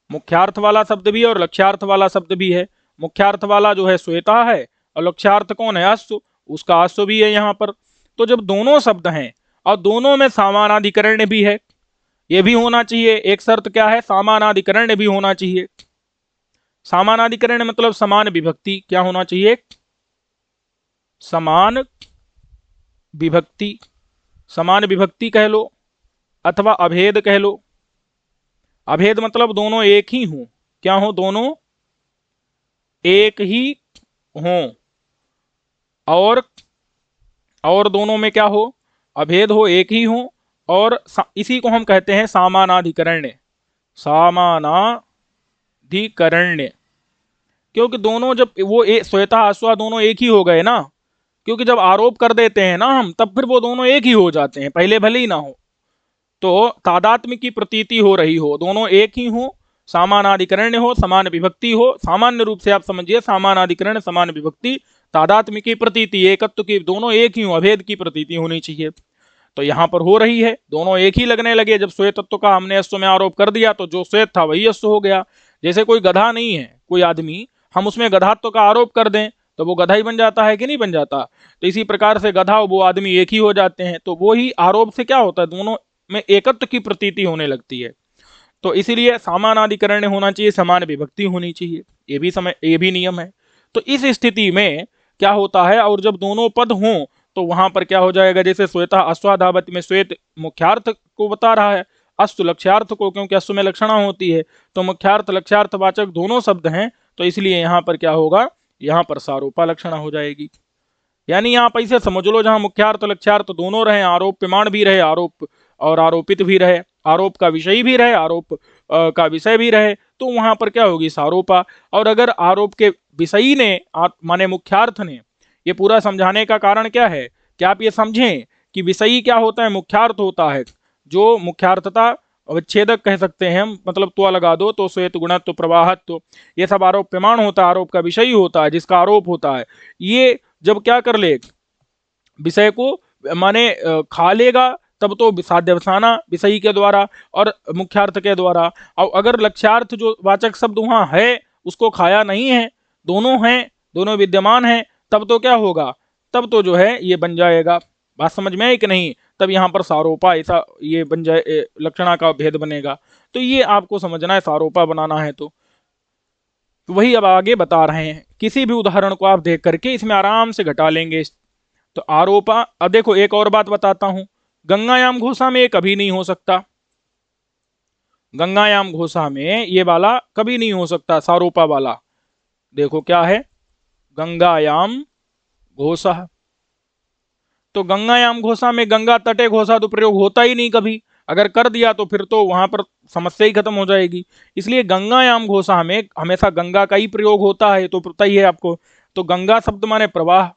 S1: मुख्यार्थ वाला शब्द भी है और लक्ष्यार्थ वाला शब्द भी है। मुख्यार्थ वाला जो है श्वेता है और लक्ष्यार्थ कौन है, अश्व, उसका अश्व भी है यहाँ पर। तो जब दोनों शब्द हैं और दोनों में समानाधिकरण भी है, ये भी होना चाहिए। एक शर्त क्या है, समानाधिकरण भी होना चाहिए। समानाधिकरण मतलब समान विभक्ति, क्या होना चाहिए, समान विभक्ति, समान विभक्ति कह लो अथवा अभेद कह लो। अभेद मतलब दोनों एक ही हों, क्या हो, दोनों एक ही हों, और दोनों में क्या हो, अभेद हो, एक ही हो। और इसी को हम कहते हैं समानाधिकरण्य, समानाधिकरण्य, क्योंकि दोनों जब वो श्वेता अश्वा दोनों एक ही हो गए ना, क्योंकि जब आरोप कर देते हैं ना हम, तब फिर वो दोनों एक ही हो जाते हैं, पहले भले ही ना हो। तो तादात्म्य की प्रतीति हो रही हो, दोनों एक ही हो, समानाधिकरण हो, समान विभक्ति हो, सामान्य रूप से आप समझिए समानाधिकरण समान विभक्ति, तादात्म्य की प्रतीति, एकत्व की, दोनों एक ही हो, अभेद की प्रतीति होनी चाहिए। तो यहां पर हो रही है, दोनों एक ही लगने लगे। जब श्वेत तत्व का हमने अश्व में आरोप कर दिया तो जो श्वेत था वही अश्व हो गया। जैसे कोई गधा नहीं है, कोई आदमी, हम उसमें गधात्व का आरोप कर दें तो वो गधा ही बन जाता है कि नहीं बन जाता। तो इसी प्रकार से गधा वो आदमी एक ही हो जाते हैं। तो वो ही आरोप से क्या होता है, दोनों में एकत्व की प्रतीति होने लगती है। तो इसीलिए समानाधिकरण होना चाहिए, समान विभक्ति होनी चाहिए, ये भी नियम है। तो इस स्थिति में क्या होता है, और जब दोनों पद हों तो वहां पर क्या हो जाएगा, जैसे श्वेता अश्वाधावती में श्वेत मुख्यार्थ को बता रहा है, अश्व लक्ष्यार्थ को, क्योंकि अश्व में लक्षणा होती है। तो मुख्यार्थ लक्ष्यार्थ वाचक दोनों शब्द हैं, तो इसलिए यहां पर क्या होगा, यहां पर सारोपा लक्षणा हो जाएगी। यानी आप ऐसे समझ लो, जहां मुख्यार्थ लक्ष्यार्थ दोनों रहे, आरोप प्रमाण भी रहे, आरोप और आरोपित भी रहे, आरोप का विषय भी रहे, आरोप का विषय भी रहे, तो वहां पर क्या होगी, सारोपा। और अगर आरोप के विषयी ने माने मुख्यार्थ ने, ये पूरा समझाने का कारण क्या है, क्या आप ये समझें कि विषयी क्या होता है, मुख्यार्थ होता है, जो मुख्यार्थता अवच्छेदक कह सकते हैं हम, मतलब तो लगा दो तो श्वेत गुणत्व प्रवाहत्व, ये सब आरोप प्रमाण होता है, आरोप का विषयी होता है, जिसका आरोप होता है। ये जब क्या कर ले, विषय को माने खा लेगा, तब तो साध्य वसाना विषयी के द्वारा और मुख्यार्थ के द्वारा। और अगर लक्ष्यार्थ जो वाचक शब्द वहां है उसको खाया नहीं है, दोनों हैं, दोनों विद्यमान हैं, तब तो क्या होगा, तब तो जो है ये बन जाएगा। बात समझ में आई कि नहीं, तब यहाँ पर सारोपा ऐसा ये बन जाए, लक्षणा का भेद बनेगा। तो ये आपको समझना है, सारोपा बनाना है तो वही अब आगे बता रहे हैं। किसी भी उदाहरण को आप देख करके इसमें आराम से घटा लेंगे। तो आरोपा, अब देखो एक और बात बताता हूं, गंगायाम घोषा में ये कभी नहीं हो सकता, गंगायाम घोषा में ये वाला कभी नहीं हो सकता, सारोपा वाला। देखो क्या है, गंगायाम घोषः। तो गंगायाम घोषा में गंगा तटे घोषा तो प्रयोग होता ही नहीं कभी, अगर कर दिया तो फिर तो वहां पर समस्या ही खत्म हो जाएगी। इसलिए गंगायाम घोषा में हमेशा गंगा का ही प्रयोग होता है, तो पता ही है आपको। तो गंगा शब्द माने प्रवाह,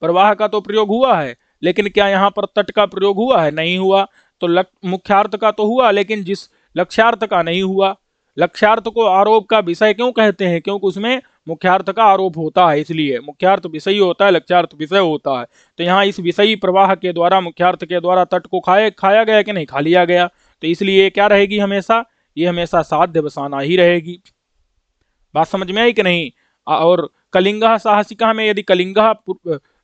S1: प्रवाह का तो प्रयोग हुआ है, लेकिन क्या यहाँ पर तट का प्रयोग हुआ है? नहीं हुआ। तो मुख्यार्थ का तो हुआ, लेकिन जिस लक्ष्यार्थ का नहीं हुआ। लक्ष्यार्थ को आरोप का विषय क्यों कहते हैं? क्योंकि उसमें मुख्यार्थ का आरोप होता है, इसलिए मुख्यार्थ विषयी होता है, लक्ष्यार्थ विषय होता है। तो यहाँ इस विषयी प्रवाह के द्वारा, मुख्यार्थ के द्वारा तट को खाया गया कि नहीं? खा लिया गया। तो इसलिए क्या रहेगी हमेशा? ये हमेशा साध्य बसाना ही रहेगी। बात समझ में आई कि नहीं? और कलिंगः साहसिकः में यदि कलिंगः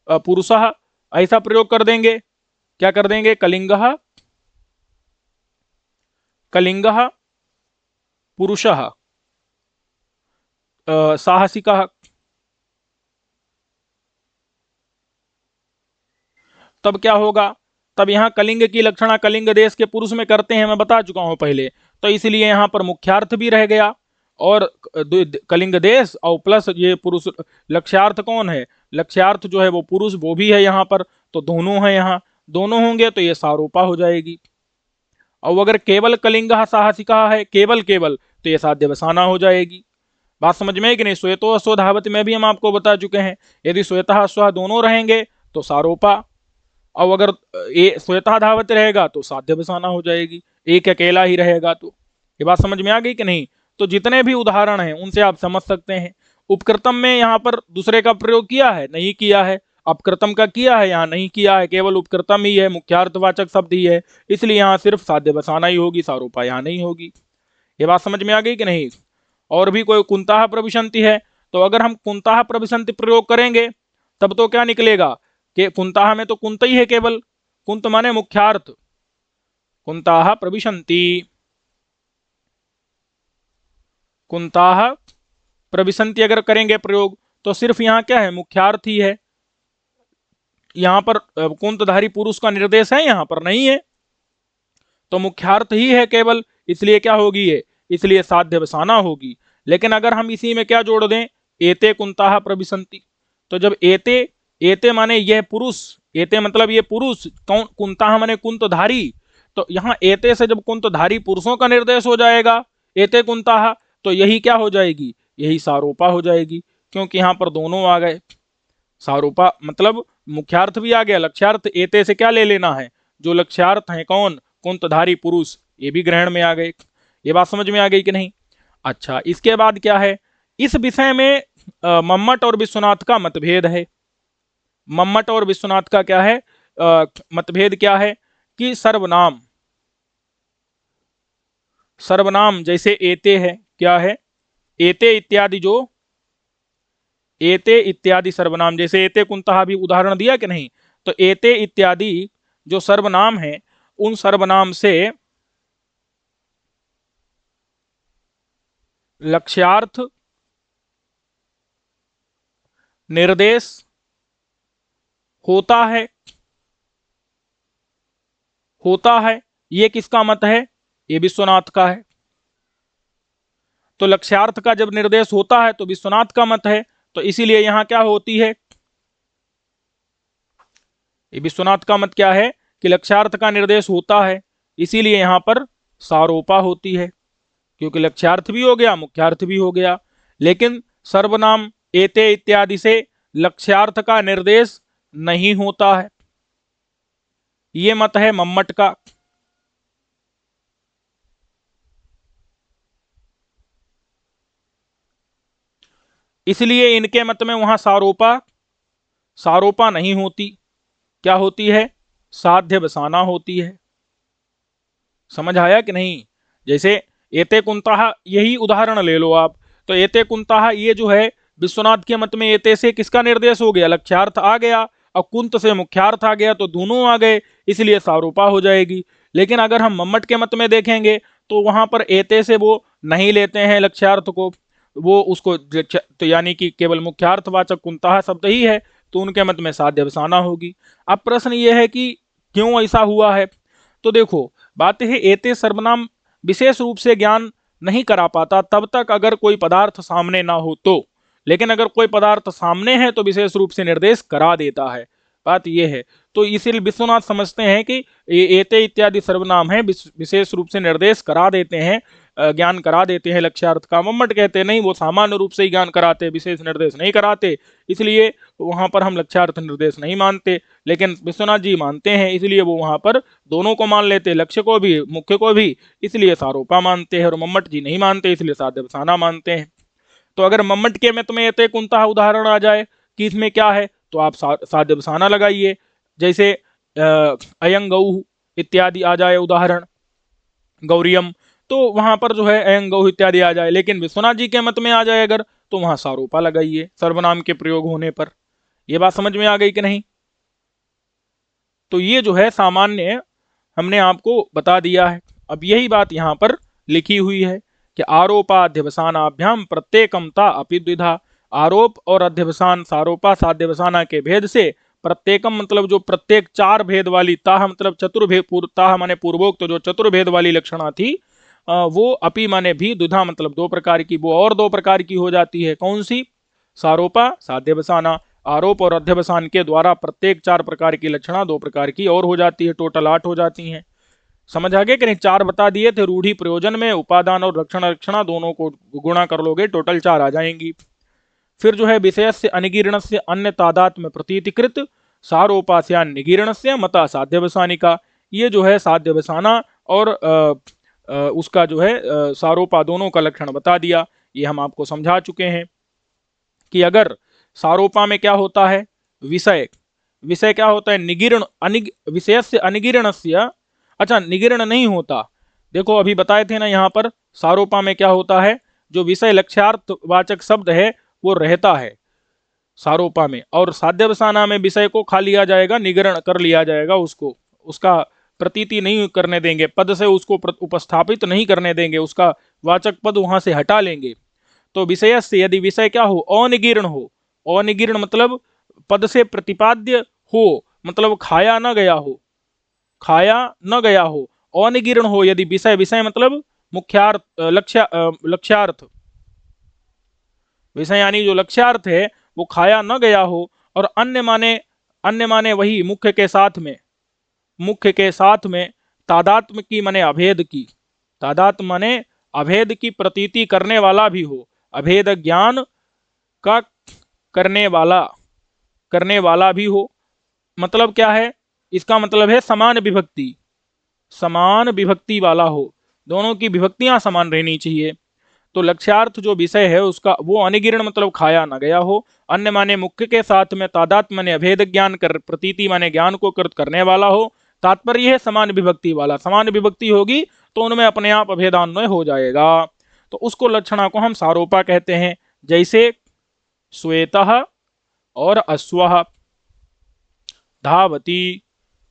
S1: पुरुषः ऐसा प्रयोग कर देंगे, क्या कर देंगे? कलिंगः पुरुषः साहसिकः, तब क्या होगा? तब यहाँ कलिंग की लक्षणा कलिंग देश के पुरुष में करते हैं, मैं बता चुका हूं पहले। तो इसलिए यहाँ पर मुख्यार्थ भी रह गया, और कलिंग देश और प्लस ये पुरुष। लक्ष्यार्थ कौन है? लक्ष्यार्थ जो है वो पुरुष, वो भी है यहाँ पर। तो दोनों है, यहाँ दोनों होंगे तो ये सारूपा हो जाएगी। और अगर केवल कलिंगः साहसिकः है, केवल केवल, तो ये साध्य बसाना हो जाएगी। बात समझ में है कि नहीं? श्वेतो स्व धावति में भी हम आपको बता चुके हैं, यदि श्वेतः स्व दोनों रहेंगे तो सारोपा, और अगर श्वेतः धावति रहेगा तो साध्य बसाना हो जाएगी, एक अकेला ही रहेगा। तो ये बात समझ में आ गई कि नहीं? तो जितने भी उदाहरण हैं उनसे आप समझ सकते हैं। उपकृतम में यहाँ पर दूसरे का प्रयोग किया है? नहीं किया है। अपकृतम का किया है? यहाँ नहीं किया है, केवल उपकृतम ही है, मुख्यार्थवाचक शब्द ही है, इसलिए यहाँ सिर्फ साध्य बसाना ही होगी, सारूपा यहाँ नहीं होगी। ये बात समझ में आ गई कि नहीं? और भी कोई कुंताः प्रविशन्ति है, तो अगर हम कुंताः प्रविशन्ति प्रयोग करेंगे तब तो क्या निकलेगा कि कुंताः में तो कुंत ही है केवल, कुंत माने मुख्यार्थ। कुंताः प्रविशन्ति, कुंताः प्रविशन्ति अगर करेंगे प्रयोग तो सिर्फ यहाँ क्या है? मुख्यार्थ ही है। यहाँ पर कुंतधारी पुरुष का निर्देश है? यहाँ पर नहीं है, तो मुख्यार्थ ही है केवल, इसलिए क्या होगी ये? इसलिए साध्य बसाना होगी। लेकिन अगर हम इसी में क्या जोड़ दें? एते कुंताः प्रविशन्ति, तो जब एते, एते माने यह पुरुष, एते मतलब ये पुरुष, कौन? कुंताः माने कुंतधारी, तो यहाँ एते से जब कुंतधारी पुरुषों का निर्देश हो जाएगा, एते कुंताः, तो यही क्या हो जाएगी? यही सारूपा हो जाएगी, क्योंकि यहाँ पर दोनों आ गए। सारूपा मतलब मुख्यार्थ भी आ गया, लक्ष्यार्थ एते से क्या ले लेना है? जो लक्ष्यार्थ है कौन? कुंतधारी पुरुष, ये भी ग्रहण में आ गए। ये बात समझ में आ गई कि नहीं? अच्छा, इसके बाद क्या है? इस विषय में मम्मट और विश्वनाथ का मतभेद है। मम्मट और विश्वनाथ का क्या है? मतभेद क्या है कि सर्वनाम, सर्वनाम जैसे एते है, क्या है? एते इत्यादि, जो एते इत्यादि सर्वनाम, जैसे एते कुंतः भी उदाहरण दिया कि नहीं? तो एते इत्यादि जो सर्वनाम है, उन सर्वनाम से लक्ष्यार्थ निर्देश होता है, होता है। ये किसका मत है? ये विश्वनाथ का है। तो लक्ष्यार्थ का जब निर्देश होता है तो विश्वनाथ का मत है, तो इसीलिए यहां क्या होती है? ये विश्वनाथ का मत क्या है कि लक्ष्यार्थ का निर्देश होता है, इसीलिए यहां पर सारोपा होती है, क्योंकि लक्ष्यार्थ भी हो गया, मुख्यार्थ भी हो गया। लेकिन सर्वनाम एते इत्यादि से लक्ष्यार्थ का निर्देश नहीं होता है, ये मत है मम्मट का। इसलिए इनके मत में वहां सारोपा, सारोपा नहीं होती, क्या होती है? साध्य बसाना होती है। समझ आया कि नहीं? जैसे एते कुंतः, यही उदाहरण ले लो आप। तो एते कुंतः, ये जो है विश्वनाथ के मत में एते से किसका निर्देश हो गया? लक्ष्यार्थ आ गया, और कुंत से मुख्यार्थ आ गया, तो दोनों आ गए, इसलिए सारूपा हो जाएगी। लेकिन अगर हम मम्मट के मत में देखेंगे तो वहां पर एते से वो नहीं लेते हैं लक्ष्यार्थ को, वो उसको तो यानी कि केवल मुख्यार्थवाचक कुंतः शब्द ही है, तो उनके मत में साध्य बसाना होगी। अब प्रश्न ये है कि क्यों ऐसा हुआ है? तो देखो, बात है एते सर्वनाम विशेष रूप से ज्ञान नहीं करा पाता तब तक अगर कोई पदार्थ सामने ना हो तो, लेकिन अगर कोई पदार्थ सामने है तो विशेष रूप से निर्देश करा देता है, बात यह है। तो इसीलिए विश्वनाथ समझते हैं कि एते इत्यादि सर्वनाम है, विशेष रूप से निर्देश करा देते हैं, ज्ञान करा देते हैं लक्ष्यार्थ का। मम्मट कहते नहीं, वो सामान्य रूप से ही ज्ञान कराते, विशेष निर्देश नहीं कराते, इसलिए वहां पर हम लक्ष्यार्थ निर्देश नहीं मानते। लेकिन विश्वनाथ जी मानते हैं, इसलिए वो वहां पर दोनों को मान लेते, लक्ष्य को भी मुख्य को भी, इसलिए सारोपा मानते हैं। और मम्मट जी नहीं मानते, इसलिए साध्यवसाना मानते हैं। तो अगर मम्मट के में तुम्हें एते कुंतः उदाहरण आ जाए कि इसमें क्या है, तो आप साध्यवसाना लगाइए। जैसे अयं गौ इत्यादि आ जाए उदाहरण, गौरियम, तो वहां पर जो है अयं गौ इत्यादि आ जाए। लेकिन विश्वनाथ जी के मत में आ जाए अगर, तो वहां सारोपा लगाइए सर्वनाम के प्रयोग होने पर। यह बात समझ में आ गई कि नहीं? तो ये जो है सामान्य हमने आपको बता दिया है। अब यही बात यहाँ पर लिखी हुई है कि आरोपा अध्यवसानाभ्याम प्रत्येकमता अपि द्विधा। आरोप और अध्यवसान, सारोपा साध्यवसाना के भेद से प्रत्येकम मतलब जो प्रत्येक चार भेद वाली, ताह मतलब चतुर्भेद, ताह माने पूर्वोक्त जो चतुर्भेद वाली लक्षणा थी, वो अपि माने भी, द्विधा मतलब दो प्रकार की, वो और दो प्रकार की हो जाती है। कौन सी? सारोपा साध्यवसाना। आरोप और अध्यवसान के द्वारा प्रत्येक चार प्रकार की लक्षणा दो प्रकार की और हो जाती है, टोटल 8 हो जाती हैं। समझ आ गए कि नहीं? 4 बता दिए थे, रूढ़ी प्रयोजन में उपादान और रक्षण रक्षणा दोनों को गुणा कर लोगे, टोटल 4 आ जाएंगी। फिर जो है विषय से अनिगीर्ण से अन्य तादात्म्य प्रतीतिकृत सारोपास्या निगीर्ण से मता साध्यवसानिका। ये जो है साध्यवसाना और उसका जो है सारोपा दोनों का लक्षण बता दिया। ये हम आपको समझा चुके हैं कि अगर सारोपा में क्या होता है, विषय, विषय क्या होता है, निगीर्ण, विषय से अनिगीर्ण से, अच्छा निगीर्ण नहीं होता, देखो अभी बताए थे ना यहाँ पर सारोपा में क्या होता है, जो विषय लक्ष्यार्थ वाचक शब्द है वो रहता है सारोपा में, और साध्यवसाना में विषय को खा लिया जाएगा, निगरण कर लिया जाएगा, उसको उसका प्रतीति नहीं करने देंगे, पद से उसको उपस्थापित नहीं करने देंगे, उसका वाचक पद वहां से हटा लेंगे। तो विषय से यदि विषय क्या हो, अनिगीर्ण हो, अनिगीर्ण मतलब पद से प्रतिपाद्य हो, मतलब खाया न गया हो, खाया न गया हो, अनिगीर्ण हो यदि विषय, विषय मतलब मुख्यार्थ, लक्ष्यार्थ, विषय यानी जो लक्ष्यार्थ है वो खाया न गया हो, और अन्य माने वही मुख्य के साथ में, मुख्य के साथ में तादात्म्य की माने अभेद की, तादात्म्य माने अभेद की प्रतीति करने वाला भी हो, अभेद ज्ञान का करने वाला भी हो। मतलब क्या है इसका? मतलब है समान विभक्ति, समान विभक्ति वाला हो, दोनों की विभक्तियां समान रहनी चाहिए। तो लक्ष्यार्थ जो विषय है उसका वो अनिगीर्ण मतलब खाया न गया हो, अन्य माने मुख्य के साथ में, तादात्म्य माने अभेद ज्ञान कर, प्रतीति माने ज्ञान को कृत करने वाला हो, तात्पर्य है समान विभक्ति वाला। समान विभक्ति होगी तो उनमें अपने आप अभेदान्वय हो जाएगा, तो उसको लक्षणा को हम सारोपा कहते हैं। जैसे श्वेतः और अश्वः, धावती,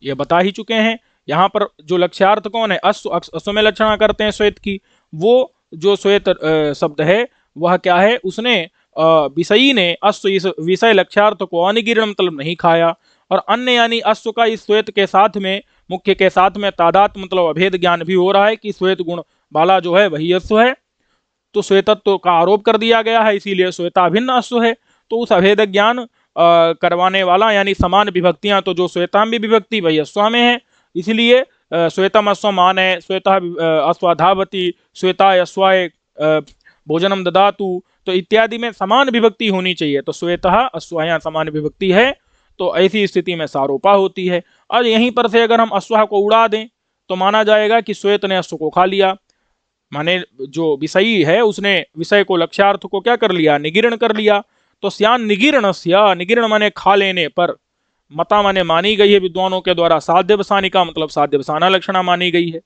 S1: ये बता ही चुके हैं। यहाँ पर जो लक्ष्यार्थ कौन है, अश्व में लक्षणा करते हैं श्वेत की, वो जो श्वेत शब्द है वह क्या है, उसने विषयी ने अश्व इस विषय लक्ष्यार्थ को अनिगीर्ण मतलब नहीं खाया, और अन्य यानी अश्व का इस श्वेत के साथ में, मुख्य के साथ में तादात्म्य मतलब अभेद ज्ञान भी हो रहा है कि श्वेत गुण वाला जो है वही अश्व है, तो श्वेतत्व का आरोप कर दिया गया है, इसीलिए श्वेताभिन्न अश्व है। तो उस अभेद ज्ञान करवाने वाला यानी समान विभक्तियां, तो जो श्वेताम भी विभक्ति वही अश्व में है, इसलिए श्वेतम अश्व मान है, श्वेता अश्वधावती, श्वेता अश्वाय भोजनम ददातु, तो इत्यादि में समान विभक्ति होनी चाहिए। तो श्वेता अश्वाया समान विभक्ति है, तो ऐसी स्थिति में सारोपा होती है। और यहीं पर से अगर हम अश्व को उड़ा दें तो माना जाएगा कि श्वेत ने अश्व को खा लिया, माने जो विषयी है उसने विषय को, लक्ष्यार्थ को क्या कर लिया, निगीर्ण कर लिया। तो स्यान निगीर्ण, निगीर्ण माने खा लेने पर, मता माने मानी गई है विद्वानों के द्वारा, साध्यवसानिका मतलब साध्यवसाना लक्षणा मानी गई है,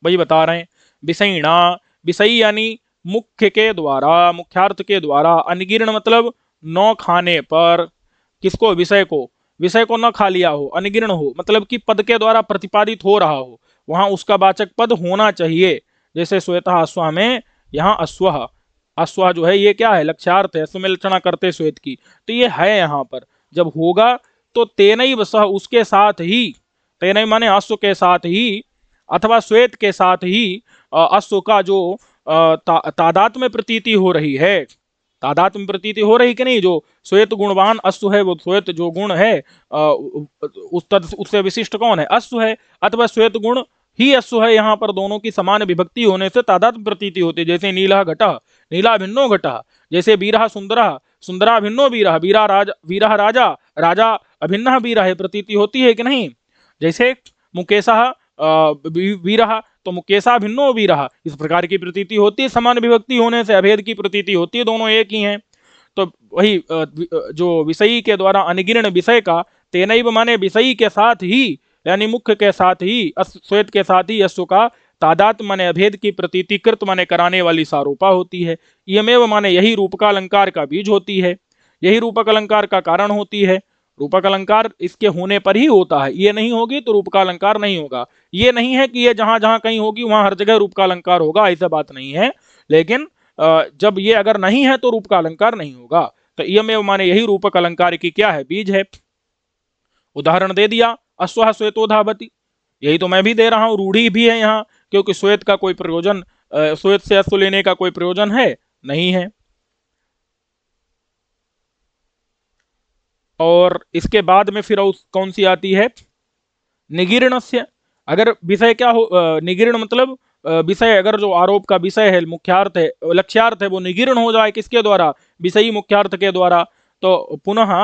S1: वही बता रहे हैं। विषयिणा, विषयी यानी मुख्य के द्वारा, मुख्यार्थ के द्वारा, अनिगीर्ण मतलब न खाने पर, किसको, विषय को, विषय को न खा लिया हो, अनिगीर्ण हो मतलब कि पद के द्वारा प्रतिपादित हो रहा हो, वहां उसका वाचक पद होना चाहिए। जैसे श्वेता अश्व में यहाँ अश्व, अश्व जो है ये क्या है, लक्ष्यार्थ है, अश्व में लक्षणा करते श्वेत की, तो ये है यहाँ पर। जब होगा तो तेनैव सह, उसके साथ ही, तेनैव माने अश्व के साथ ही अथवा श्वेत के साथ ही अश्व का जो तादात्म्य प्रतीति हो रही है, तादात्म्य प्रतीति हो रही कि नहीं। जो श्वेत गुणवान अश्व है, वो श्वेत जो गुण है उससे विशिष्ट कौन है, अश्व है, अथवा श्वेत गुण ही अश्व है। यहाँ पर दोनों की समान विभक्ति होने से तादात्म्य प्रतीति होती है। जैसे नीला घटः, नीला भिन्नो घटः, जैसे वीरः सुंदरः, सुंदरा भिन्नो वीरः, वीरः राजा, राजा अभिन्न वीरः, प्रतीति होती है कि नहीं। जैसे मुकेशः वीरः, तो मुकेशा भिन्नो वीरः, इस प्रकार की प्रतीति होती है। समान विभक्ति होने से अभेद की प्रतीति होती है, दोनों एक ही हैं। तो वही जो विषयी के द्वारा अनिगिरण विषय का, तेनैव माने विषयी के साथ ही, यानी मुख्य के साथ ही, श्वेत के साथ ही अश्व का तादात्म्य माने अभेद की प्रतीति कृत माने कराने वाली सारूपा होती है। इयमेव माने यही रूपकालंकार का बीज होती है, यही रूपकालंकार का कारण होती है। रूपकालंकार इसके होने पर ही होता है, ये नहीं होगी तो रूपकालंकार नहीं होगा। ये नहीं है कि ये जहां जहां कहीं होगी वहां हर जगह रूपकालंकार होगा, ऐसा बात नहीं है। लेकिन जब ये अगर नहीं है तो रूपकालंकार नहीं होगा। तो इयमेव माने यही रूपकालंकार की क्या है, बीज है। उदाहरण दे दिया, अश्वः श्वेतो धावति, यही तो मैं भी दे रहा हूं, रूढ़ी भी है यहाँ, क्योंकि श्वेत का कोई प्रयोजन, श्वेत से अश्व लेने का कोई प्रयोजन है नहीं है। और इसके बाद में फिर कौन सी आती है, निगीर्णस्य। अगर विषय क्या हो, निगीर्ण मतलब विषय, अगर जो आरोप का विषय है, मुख्यार्थ है, लक्ष्यार्थ है, वो निगीर्ण हो जाए किसके द्वारा, विषयी मुख्यार्थ के द्वारा, तो पुनः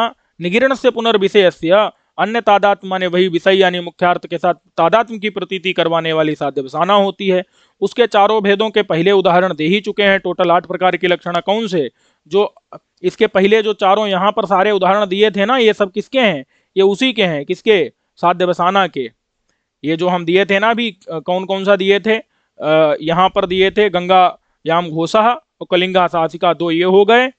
S1: निगीर्ण से पुनर्विषयस्य अन्य तादात्म्य माने वही विषय यानी मुख्यार्थ के साथ तादात्म्य की प्रतीति करवाने वाली साध्य बसाना होती है। उसके चारों भेदों के पहले उदाहरण दे ही चुके हैं। टोटल 8 प्रकार की लक्षण कौन से, जो इसके पहले जो चारों यहाँ पर सारे उदाहरण दिए थे ना, ये सब किसके हैं, ये उसी के हैं, किसके, साध्य बसाना के। ये जो हम दिए थे ना अभी, कौन कौन सा दिए थे, यहाँ पर दिए थे गंगा याम घोषः और कलिंगा साहसिका, 2 ये हो गए।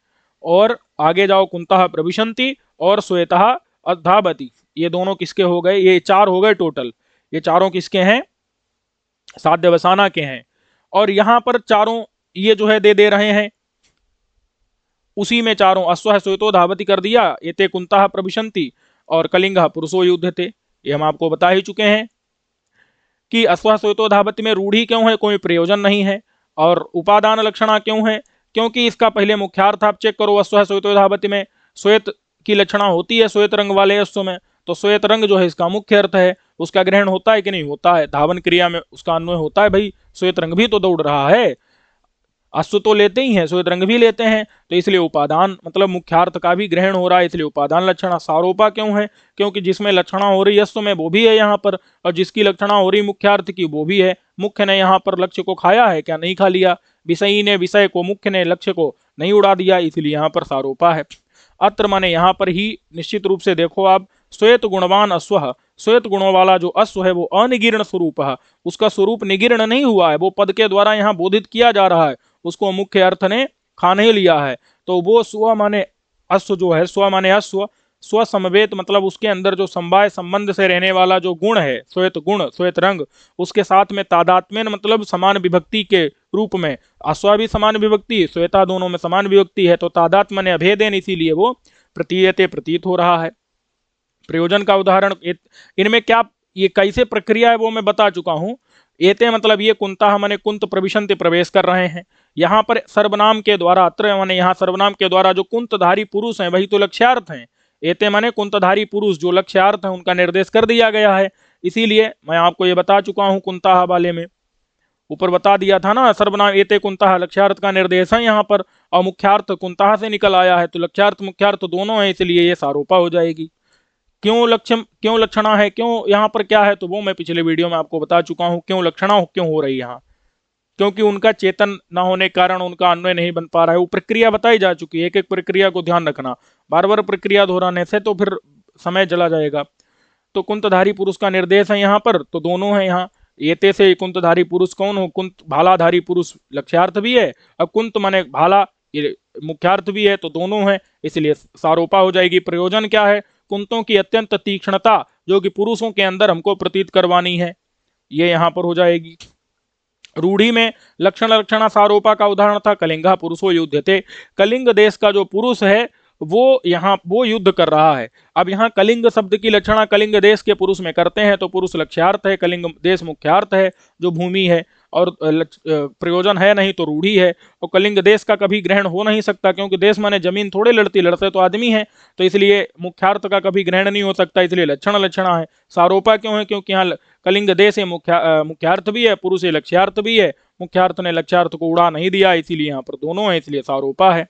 S1: और आगे जाओ, कुंतः प्रविशन्ति और श्वेतः अधावति, ये दोनों किसके हो गए, ये 4 हो गए टोटल। ये चारों किसके हैं, साध्य बसाना के हैं। और यहाँ पर चारों ये जो है दे रहे हैं, उसी में चारों, अश्वः श्वेतो धावति कर दिया, एते कुंतः प्रविशन्ति और कलिंगः पुरुषो युध्यते, ये हम आपको बता ही चुके हैं कि अश्वः श्वेतो धावति में रूढ़ी क्यों है, कोई प्रयोजन नहीं है। और उपादान लक्षणा क्यों है, क्योंकि इसका पहले मुख्यार्थ आप चेक करो, अश्वः श्वेतो धावति में श्वेत की लक्षणा होती है, श्वेत रंग वाले अश्व में, तो श्वेत रंग जो है इसका मुख्य अर्थ है, उसका ग्रहण होता है कि नहीं होता है, धावन क्रिया में उसका अन्वय होता है, भाई श्वेत रंग भी तो दौड़ रहा है, अश्व तो लेते ही हैं, श्वेत रंग भी लेते हैं, तो इसलिए उपादान मतलब मुख्यार्थ का भी ग्रहण हो रहा है, इसलिए उपादान लक्षणा। सारोपा क्यों है, क्योंकि जिसमें लक्षणा हो रही अश्व में वो भी है यहाँ पर, और जिसकी लक्षणा हो रही मुख्यार्थ की वो भी है। मुख्य ने यहाँ पर लक्ष्य को खाया है क्या, नहीं खा लिया, विषयी ने विषय को, मुख्य ने लक्ष्य को नहीं उड़ा दिया, इसलिए यहाँ पर सारोपा है। अत्र माने यहाँ पर ही निश्चित रूप से देखो आप, श्वेत गुणवान अश्व, श्वेत गुणों वाला जो अश्व है वो अनिगीर्ण स्वरूप है, उसका स्वरूप निगीर्ण नहीं हुआ है, वो पद के द्वारा यहाँ बोधित किया जा रहा है, उसको मुख्य अर्थ ने खा नहीं लिया है। तो वो स्व माने अश्व जो है, स्व माने अश्व, स्व समवेत मतलब उसके अंदर जो समवाय संबंध से रहने वाला जो गुण है, श्वेत गुण, श्वेत रंग, उसके साथ में तादात्म्यन मतलब समान विभक्ति के रूप में, अश्व भी समान विभक्ति, श्वेता दोनों में समान विभक्ति है, तो तादात्म्य ने अभेदेन, इसीलिए वो प्रतीयते प्रतीत हो रहा है। प्रयोजन का उदाहरण, इनमें क्या ये कैसे प्रक्रिया है वो मैं बता चुका हूं। एते मतलब ये कुंता माने कुंत प्रविशन्ति प्रवेश कर रहे हैं, यहाँ पर सर्वनाम के द्वारा, अत्र माने यहाँ सर्वनाम के द्वारा जो कुंतधारी पुरुष हैं वही तो लक्ष्यार्थ हैं। एते माने कुंतधारी पुरुष जो लक्ष्यार्थ है उनका निर्देश कर दिया गया है, इसीलिए मैं आपको ये बता चुका हूँ कुंता वाले में, ऊपर बता दिया था ना, सर्वनाम एते कुंता लक्ष्यार्थ का निर्देश है यहाँ पर, और मुख्यार्थ कुंता से निकल आया है, तो लक्ष्यार्थ मुख्यार्थ दोनों है, इसलिए ये सारोपा हो जाएगी। क्यों लक्षणा है, क्यों यहाँ पर क्या है, तो वो मैं पिछले वीडियो में आपको बता चुका हूँ, क्यों लक्षणा क्यों हो रही है यहाँ, क्योंकि उनका चेतन न होने के कारण उनका अन्वय नहीं बन पा रहा है। वो प्रक्रिया बताई जा चुकी है, एक एक प्रक्रिया को ध्यान रखना, बार बार प्रक्रिया दोहराने से तो फिर समय चला जाएगा। तो कुंतधारी पुरुष का निर्देश है यहाँ पर, तो दोनों है यहाँ, एते से कुंतधारी पुरुष कौन हो, कुंत भालाधारी पुरुष लक्ष्यार्थ भी है, और कुंत माने भाला ये मुख्यार्थ भी है, तो दोनों है, इसलिए सारोपा हो जाएगी। प्रयोजन क्या है, कुंतों की अत्यंत तीक्ष्णता जो कि पुरुषों के अंदर हमको प्रतीत करवानी है, ये यहाँ पर हो जाएगी। रूढ़ी में लक्षण लक्षणा सारोपा का उदाहरण था कलिंगा पुरुषो युध्यते, कलिंग देश का जो पुरुष है वो युद्ध कर रहा है। अब यहाँ कलिंग शब्द की लक्षणा कलिंग देश के पुरुष में करते हैं, तो पुरुष लक्ष्यार्थ है, कलिंग देश मुख्यार्थ है जो भूमि है। और प्रयोजन है नहीं तो रूढ़ी है। और कलिंग देश का कभी ग्रहण हो नहीं सकता, क्योंकि देश माने जमीन थोड़े लड़ती, लड़ते तो आदमी है, तो इसलिए मुख्यार्थ का कभी ग्रहण नहीं हो सकता, इसलिए लक्षण लक्षणा है। सारोपा क्यों है? क्योंकि यहाँ कलिंग देश है, मुख्यार्थ भी है, पुरुष है, लक्ष्यार्थ भी है। मुख्यार्थ ने लक्ष्यार्थ को उड़ा नहीं दिया, इसीलिए यहाँ पर दोनों है, इसलिए सारोपा है।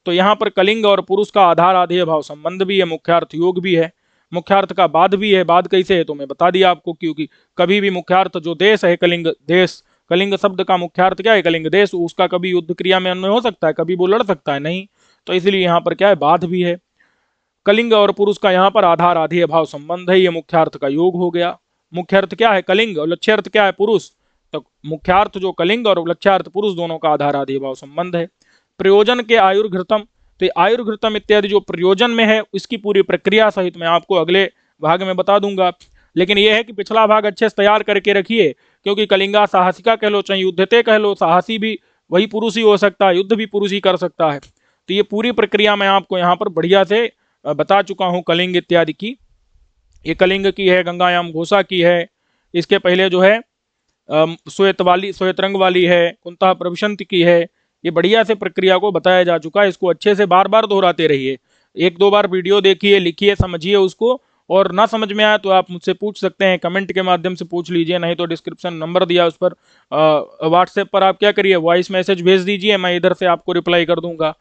S1: तो यहाँ पर कलिंग और पुरुष का आधार आधेय भाव संबंध भी है, मुख्यार्थ योग भी है, मुख्यार्थ का बाद भी है। बाद कैसे है तो मैं बता दिया आपको, क्योंकि कभी भी मुख्यार्थ जो देश है, कलिंग देश, कलिंग शब्द का मुख्यार्थ क्या है? कलिंग देश। उसका कभी युद्ध क्रिया में अन्वय हो सकता है? कभी वो लड़ सकता है? नहीं। तो इसलिए यहाँ पर क्या है? बाध भी है। कलिंग और पुरुष का यहाँ पर आधार आधेय भाव संबंध है, ये मुख्यार्थ का योग हो गया। मुख्यार्थ क्या है? कलिंग, और लक्ष्यार्थ क्या है? पुरुष। तो मुख्यार्थ जो कलिंग और लक्ष्यार्थ पुरुष, दोनों का आधार आधेय भाव संबंध है। प्रयोजन के आयुर्घृतम, तो आयुर्घृतम इत्यादि जो प्रयोजन में है, इसकी पूरी प्रक्रिया सहित मैं आपको अगले भाग में बता दूंगा। लेकिन यह है कि पिछला भाग अच्छे से तैयार करके रखिए, क्योंकि कलिंगा साहसिका कह लो चाहे युद्धते कह लो, साहसी भी वही पुरुष ही हो सकता है, युद्ध भी पुरुष ही कर सकता है। तो ये पूरी प्रक्रिया मैं आपको यहाँ पर बढ़िया से बता चुका हूँ कलिंग इत्यादि की। ये कलिंग की है, गंगायाम घोषा की है, इसके पहले जो है श्वेतरंग वाली है, कुंता प्रविशंत की है। ये बढ़िया से प्रक्रिया को बताया जा चुका है, इसको अच्छे से बार बार दोहराते रहिए। एक दो बार वीडियो देखिए, लिखिए, समझिए उसको, और ना समझ में आया तो आप मुझसे पूछ सकते हैं, कमेंट के माध्यम से पूछ लीजिए, नहीं तो डिस्क्रिप्शन नंबर दिया उस पर व्हाट्सएप पर आप क्या करिए, वॉइस मैसेज भेज दीजिए, मैं इधर से आपको रिप्लाई कर दूंगा।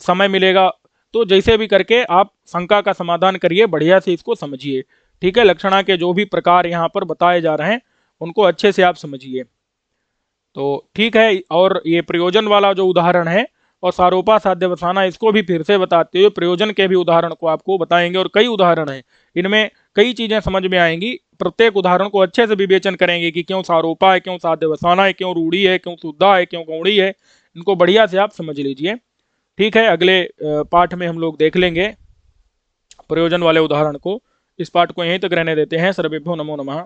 S1: समय मिलेगा तो जैसे भी करके आप शंका का समाधान करिए, बढ़िया से इसको समझिए। ठीक है, लक्षणा के जो भी प्रकार यहाँ पर बताए जा रहे हैं उनको अच्छे से आप समझिए। तो ठीक है, और ये प्रयोजन वाला जो उदाहरण है और सारोपा साध्यवसाना, इसको भी फिर से बताते हुए प्रयोजन के भी उदाहरण को आपको बताएंगे, और कई उदाहरण हैं, इनमें कई चीजें समझ में आएंगी। प्रत्येक उदाहरण को अच्छे से विवेचन करेंगे कि क्यों सारोपा है, क्यों साध्यवसाना है, क्यों रूढ़ी है, क्यों शुद्धा है, क्यों गौड़ी है। इनको बढ़िया से आप समझ लीजिए। ठीक है, अगले पाठ में हम लोग देख लेंगे प्रयोजन वाले उदाहरण को। इस पाठ को यहीं तक रहने देते हैं। सर्वेभ्यो नमो नमः।